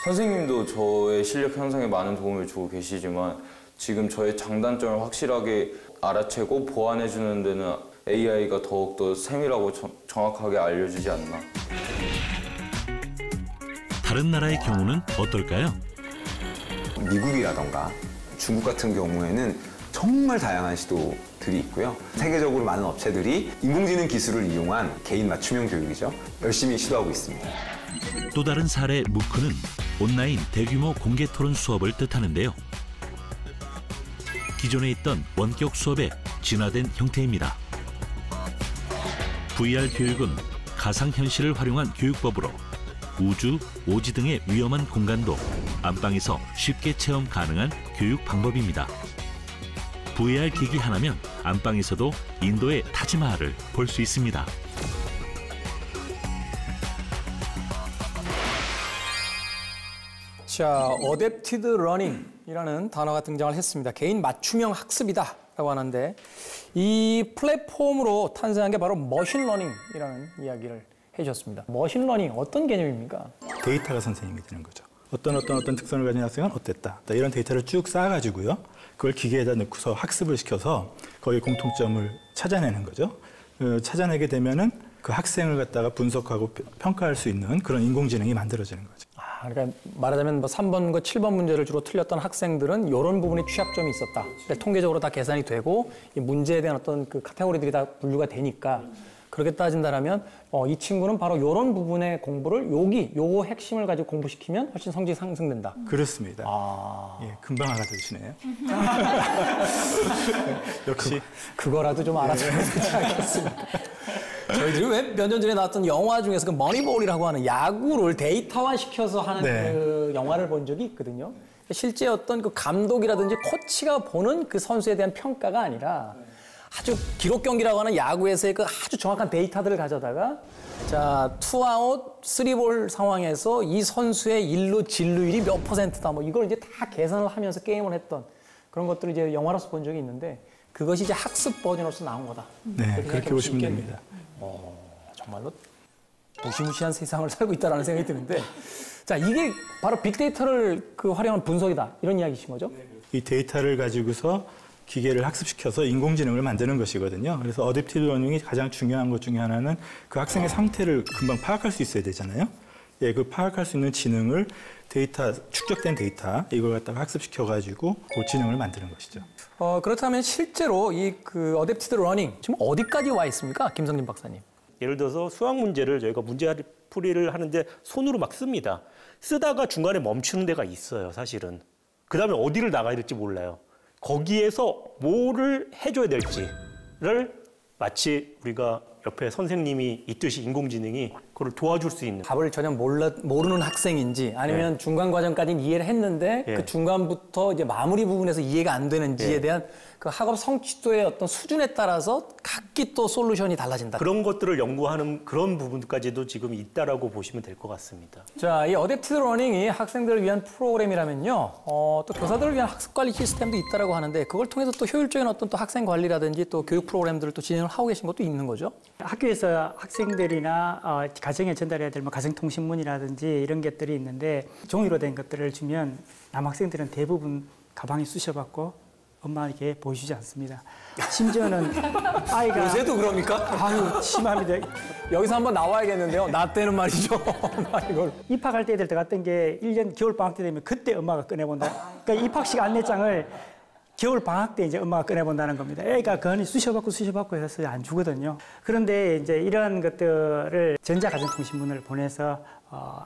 S14: 선생님도 저의 실력 향상에 많은 도움을 주고 계시지만 지금 저의 장단점을 확실하게 알아채고 보완해주는 데는 AI가 더욱더 세밀하고 정확하게 알려주지 않나.
S6: 다른 나라의 경우는 어떨까요?
S15: 미국이라던가 중국 같은 경우에는 정말 다양한 시도들이 있고요. 세계적으로 많은 업체들이 인공지능 기술을 이용한 개인 맞춤형 교육이죠. 열심히 시도하고 있습니다.
S6: 또 다른 사례 무크는 온라인 대규모 공개 토론 수업을 뜻하는데요. 기존에 있던 원격 수업의 진화된 형태입니다. VR 교육은 가상현실을 활용한 교육법으로 우주, 오지 등의 위험한 공간도 안방에서 쉽게 체험 가능한 교육 방법입니다. VR 기기 하나면 안방에서도 인도의 타지마할을 볼 수 있습니다.
S1: 자, 어댑티드 러닝이라는 단어가 등장을 했습니다. 개인 맞춤형 학습이다라고 하는데 이 플랫폼으로 탄생한 게 바로 머신러닝이라는 이야기를 해주셨습니다. 머신러닝 어떤 개념입니까?
S7: 데이터가 선생님이 되는 거죠. 어떤 특성을 가진 학생은 어땠다. 이런 데이터를 쭉 쌓아가지고요. 그걸 기계에다 넣고서 학습을 시켜서 거기에 공통점을 찾아내는 거죠. 찾아내게 되면은 그 학생을 갖다가 분석하고 평가할 수 있는 그런 인공지능이 만들어지는 거죠.
S1: 그러니까 말하자면 뭐 3번과 7번 문제를 주로 틀렸던 학생들은 이런 부분에 취약점이 있었다. 그러니까 통계적으로 다 계산이 되고 이 문제에 대한 어떤 그 카테고리들이 다 분류가 되니까 그렇게 따진다라면 이 친구는 바로 이런 부분의 공부를 요거 핵심을 가지고 공부시키면 훨씬 성적이 상승된다.
S7: 그렇습니다. 예, 금방 알아들으시네요. 역시
S1: 그거라도 좀 알아주면 되지 않겠습니까? 저희들이 왜 몇 년 전에 나왔던 영화 중에서 그 머니볼이라고 하는 야구를 데이터화시켜서 하는 그 영화를 본 적이 있거든요. 실제 어떤 그 감독이라든지 코치가 보는 그 선수에 대한 평가가 아니라 아주 기록 경기라고 하는 야구에서의 그 아주 정확한 데이터들을 가져다가 자, 2아웃, 3볼 상황에서 이 선수의 일루 진루율이 몇 %다 뭐 이걸 이제 다 계산을 하면서 게임을 했던 그런 것들을 이제 영화로서 본 적이 있는데 그것이 이제 학습 버전으로서 나온 거다.
S7: 네, 그렇게 보시면 됩니다.
S1: 정말로 무시무시한 세상을 살고 있다는 생각이 드는데 자, 이게 바로 빅데이터를 그 활용한 분석이다. 이런 이야기신 거죠?
S7: 이 데이터를 가지고서 기계를 학습시켜서 인공지능을 만드는 것이거든요. 그래서 어댑티브 러닝이 가장 중요한 것 중에 하나는 그 학생의 상태를 금방 파악할 수 있어야 되잖아요. 예, 그 파악할 수 있는 지능을 축적된 데이터, 이걸 갖다가 학습시켜가지고 그 지능을 만드는 것이죠.
S1: 그렇다면 실제로 이 그 어댑티드 러닝 지금 어디까지 와 있습니까? 김성진 박사님.
S3: 예를 들어서 수학 문제를 저희가 문제풀이를 하는데 손으로 막 씁니다. 쓰다가 중간에 멈추는 데가 있어요, 사실은. 그다음에 어디를 나가야 될지 몰라요. 거기에서 뭐를 해줘야 될지를 마치 우리가 옆에 선생님이 있듯이 인공지능이 그걸 도와줄 수 있는.
S1: 답을 전혀 모르는 학생인지 아니면 중간 과정까지는 이해를 했는데 그 중간부터 이제 마무리 부분에서 이해가 안 되는지에 대한 그 학업 성취도의 어떤 수준에 따라서 각기 또 솔루션이 달라진다.
S3: 그런 것들을 연구하는 그런 부분까지도 지금 있다라고 보시면 될 것 같습니다.
S1: 자, 이 어댑티드 러닝이 학생들을 위한 프로그램이라면요. 또 교사들을 위한 학습 관리 시스템도 있다라고 하는데 그걸 통해서 또 효율적인 어떤 또 학생 관리라든지 또 교육 프로그램들을 또 진행을 하고 계신 것도 있는 거죠.
S4: 학교에서 학생들이나 가정에 전달해야 될 뭐 가정통신문이라든지 이런 것들이 있는데 종이로 된 것들을 주면 남학생들은 대부분 가방에 쑤셔받고 엄마에게 보여주지 않습니다. 심지어는 아이가
S1: 요새도 그럽니까?
S4: 아유, 심합니다.
S1: 여기서 한번 나와야겠는데요. 나 때는 말이죠. 이걸.
S4: 입학할 때 애들 들어갔던 게 1년 겨울 방학 때 되면 그때 엄마가 꺼내본다. 그러니까 입학식 안내장을 겨울 방학 때 이제 엄마가 꺼내본다는 겁니다. 애가 그 안에 쑤셔받고 해서 안 주거든요. 그런데 이제 이러한 것들을 전자가정통신문을 보내서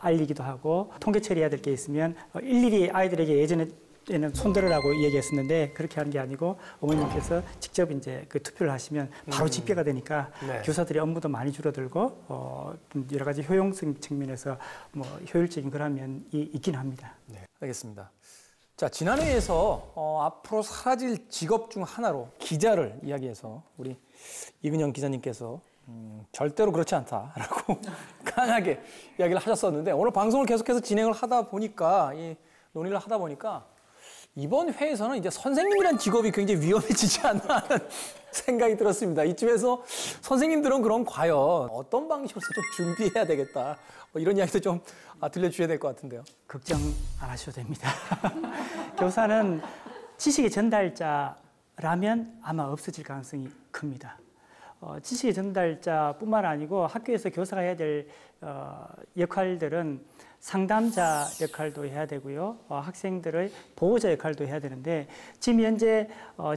S4: 알리기도 하고 통계 처리해야 될 게 있으면 일일이 아이들에게 예전에는 손들으라고 얘기했었는데 그렇게 하는 게 아니고 어머님께서 직접 이제 그 투표를 하시면 바로 집계가 되니까 교사들의 업무도 많이 줄어들고 여러 가지 효용성 측면에서 뭐 효율적인 그런 면이 있긴 합니다.
S1: 네, 알겠습니다. 자, 지난 회에서 앞으로 사라질 직업 중 하나로 기자를 이야기해서 우리 이근영 기자님께서 절대로 그렇지 않다라고 강하게 이야기를 하셨었는데 오늘 방송을 계속해서 진행을 하다 보니까 논의를 하다 보니까 이번 회에서는 이제 선생님이란 직업이 굉장히 위험해지지 않나 하는 생각이 들었습니다. 이쯤에서 선생님들은 그럼 과연 어떤 방식으로 좀 준비해야 되겠다. 이런 이야기도 좀 들려주셔야 될 것 같은데요.
S4: 걱정 안 하셔도 됩니다. 교사는 지식의 전달자라면 아마 없어질 가능성이 큽니다. 지식의 전달자뿐만 아니고 학교에서 교사가 해야 될 역할들은 상담자 역할도 해야 되고요. 학생들의 보호자 역할도 해야 되는데 지금 현재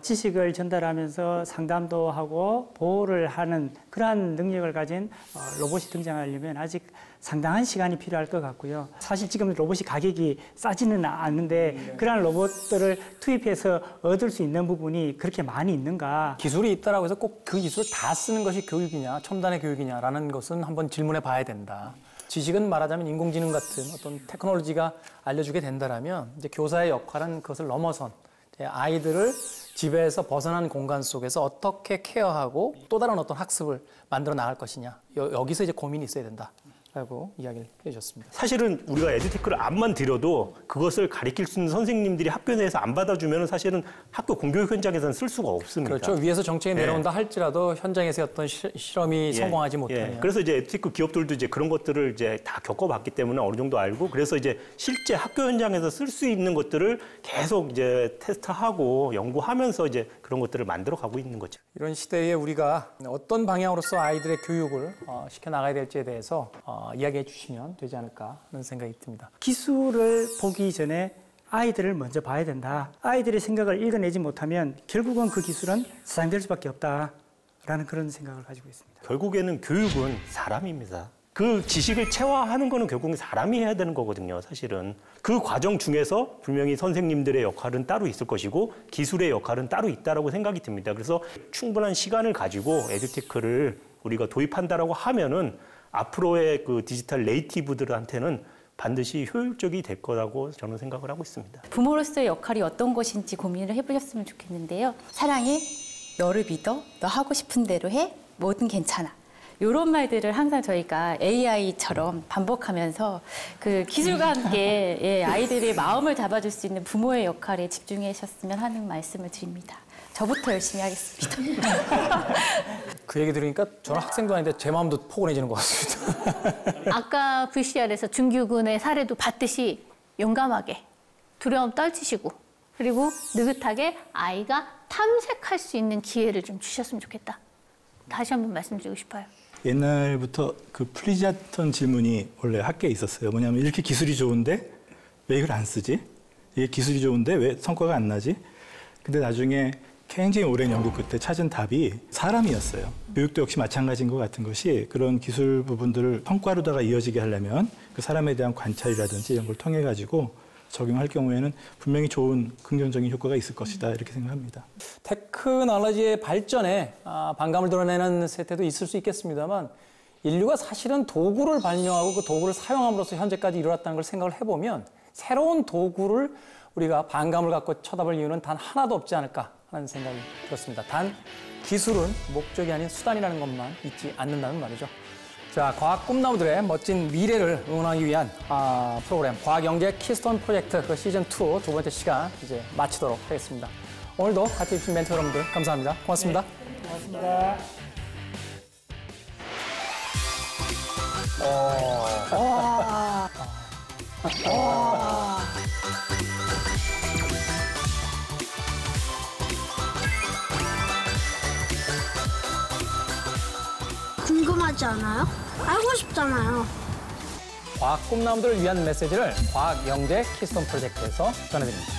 S4: 지식을 전달하면서 상담도 하고 보호를 하는 그러한 능력을 가진 로봇이 등장하려면 아직 상당한 시간이 필요할 것 같고요. 사실 지금 로봇이 가격이 싸지는 않는데 그러한 로봇들을 투입해서 얻을 수 있는 부분이 그렇게 많이 있는가.
S1: 기술이 있다라고 해서 꼭 그 기술을 다 쓰는 것이 교육이냐, 첨단의 교육이냐라는 것은 한번 질문해 봐야 된다. 지식은 말하자면 인공지능 같은 어떤 테크놀로지가 알려주게 된다라면 이제 교사의 역할은 그것을 넘어선 이제 아이들을 집에서 벗어난 공간 속에서 어떻게 케어하고 또 다른 어떤 학습을 만들어 나갈 것이냐. 여기서 이제 고민이 있어야 된다라고 이야기를 해주셨습니다.
S3: 사실은 우리가 에듀테크를 암만 들여도 그것을 가르칠 수 있는 선생님들이 학교 내에서 안 받아주면 사실은 학교 공교육 현장에서는 쓸 쓸 수가 없습니다.
S1: 그렇죠. 위에서 정책이 내려온다 할지라도 현장에서의 어떤 실험이 성공하지 못하면.
S3: 그래서 이제 에듀테크 기업들도 이제 그런 것들을 이제 다 겪어봤기 때문에 어느 정도 알고 그래서 이제 실제 학교 현장에서 쓸 수 있는 것들을 계속 이제 테스트하고 연구하면서 이제 그런 것들을 만들어 가고 있는 거죠.
S1: 이런 시대에 우리가 어떤 방향으로서 아이들의 교육을 시켜 나가야 될지에 대해서 이야기해 주시면 되지 않을까 하는 생각이 듭니다.
S4: 기술을 보기 전에 아이들을 먼저 봐야 된다. 아이들의 생각을 읽어내지 못하면 결국은 그 기술은 사장될 수밖에 없다라는 그런 생각을 가지고 있습니다.
S3: 결국에는 교육은 사람입니다. 그 지식을 체화하는 거는 결국은 사람이 해야 되는 거거든요, 사실은. 그 과정 중에서 분명히 선생님들의 역할은 따로 있을 것이고 기술의 역할은 따로 있다라고 생각이 듭니다. 그래서 충분한 시간을 가지고 에듀테크를 우리가 도입한다라고 하면은 앞으로의 그 디지털 네이티브들한테는 반드시 효율적이 될 거라고 저는 생각을 하고 있습니다.
S2: 부모로서의 역할이 어떤 것인지 고민을 해보셨으면 좋겠는데요. 사랑해, 너를 믿어, 너 하고 싶은 대로 해, 뭐든 괜찮아. 이런 말들을 항상 저희가 AI처럼 반복하면서 그 기술과 함께 아이들의 마음을 잡아줄 수 있는 부모의 역할에 집중하셨으면 하는 말씀을 드립니다. 저부터 열심히 하겠습니다.
S1: 그 얘기 들으니까 저는 학생도 아닌데 제 마음도 포근해지는 것 같습니다.
S5: 아까 VCR에서 준규군의 사례도 봤듯이 용감하게 두려움 떨치시고 그리고 느긋하게 아이가 탐색할 수 있는 기회를 좀 주셨으면 좋겠다. 다시 한번 말씀드리고 싶어요.
S7: 옛날부터 그 풀리지 않던 질문이 원래 학교에 있었어요. 뭐냐면 이렇게 기술이 좋은데 왜 이걸 안 쓰지? 이게 기술이 좋은데 왜 성과가 안 나지? 근데 나중에 굉장히 오랜 연구 끝에 찾은 답이 사람이었어요. 교육도 역시 마찬가지인 것 같은 것이 그런 기술 부분들을 성과로다가 이어지게 하려면 그 사람에 대한 관찰이라든지 이런 걸 통해 가지고 적용할 경우에는 분명히 좋은 긍정적인 효과가 있을 것이다 이렇게 생각합니다.
S1: 테크놀로지의 발전에 반감을 드러내는 세태도 있을 수 있겠습니다만 인류가 사실은 도구를 발명하고 그 도구를 사용함으로써 현재까지 이뤄왔다는 걸 생각을 해보면 새로운 도구를 우리가 반감을 갖고 쳐다볼 이유는 단 하나도 없지 않을까 하는 생각이 들었습니다. 단 기술은 목적이 아닌 수단이라는 것만 잊지 않는다는 말이죠. 자, 과학 꿈나무들의 멋진 미래를 응원하기 위한 프로그램 과학영재 키스톤 프로젝트 그 시즌2 두 번째 시간 이제 마치도록 하겠습니다. 오늘도 같이 해주신 멘토 여러분들 감사합니다. 고맙습니다.
S4: 네, 고맙습니다.
S16: 궁금하지 않아요? 알고 싶잖아요.
S1: 과학 꿈나무들을 위한 메시지를 과학영재 키스톤 프로젝트에서 전해드립니다.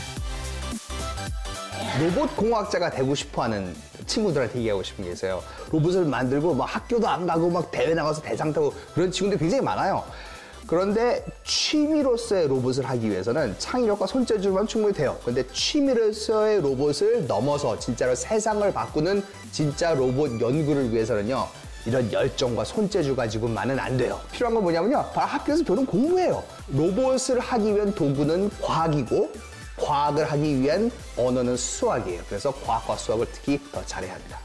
S17: 로봇 공학자가 되고 싶어하는 친구들한테 얘기하고 싶은 게 있어요. 로봇을 만들고 막 학교도 안 가고 막 대회 나가서 대상 타고 그런 친구들이 굉장히 많아요. 그런데 취미로서의 로봇을 하기 위해서는 창의력과 손재주만 충분히 돼요. 그런데 취미로서의 로봇을 넘어서 진짜로 세상을 바꾸는 진짜 로봇 연구를 위해서는요. 이런 열정과 손재주 가지고만은 안 돼요. 필요한 건 뭐냐면요. 바로 학교에서 배우는 공부예요. 로봇을 하기 위한 도구는 과학이고 과학을 하기 위한 언어는 수학이에요. 그래서 과학과 수학을 특히 더 잘해야 합니다.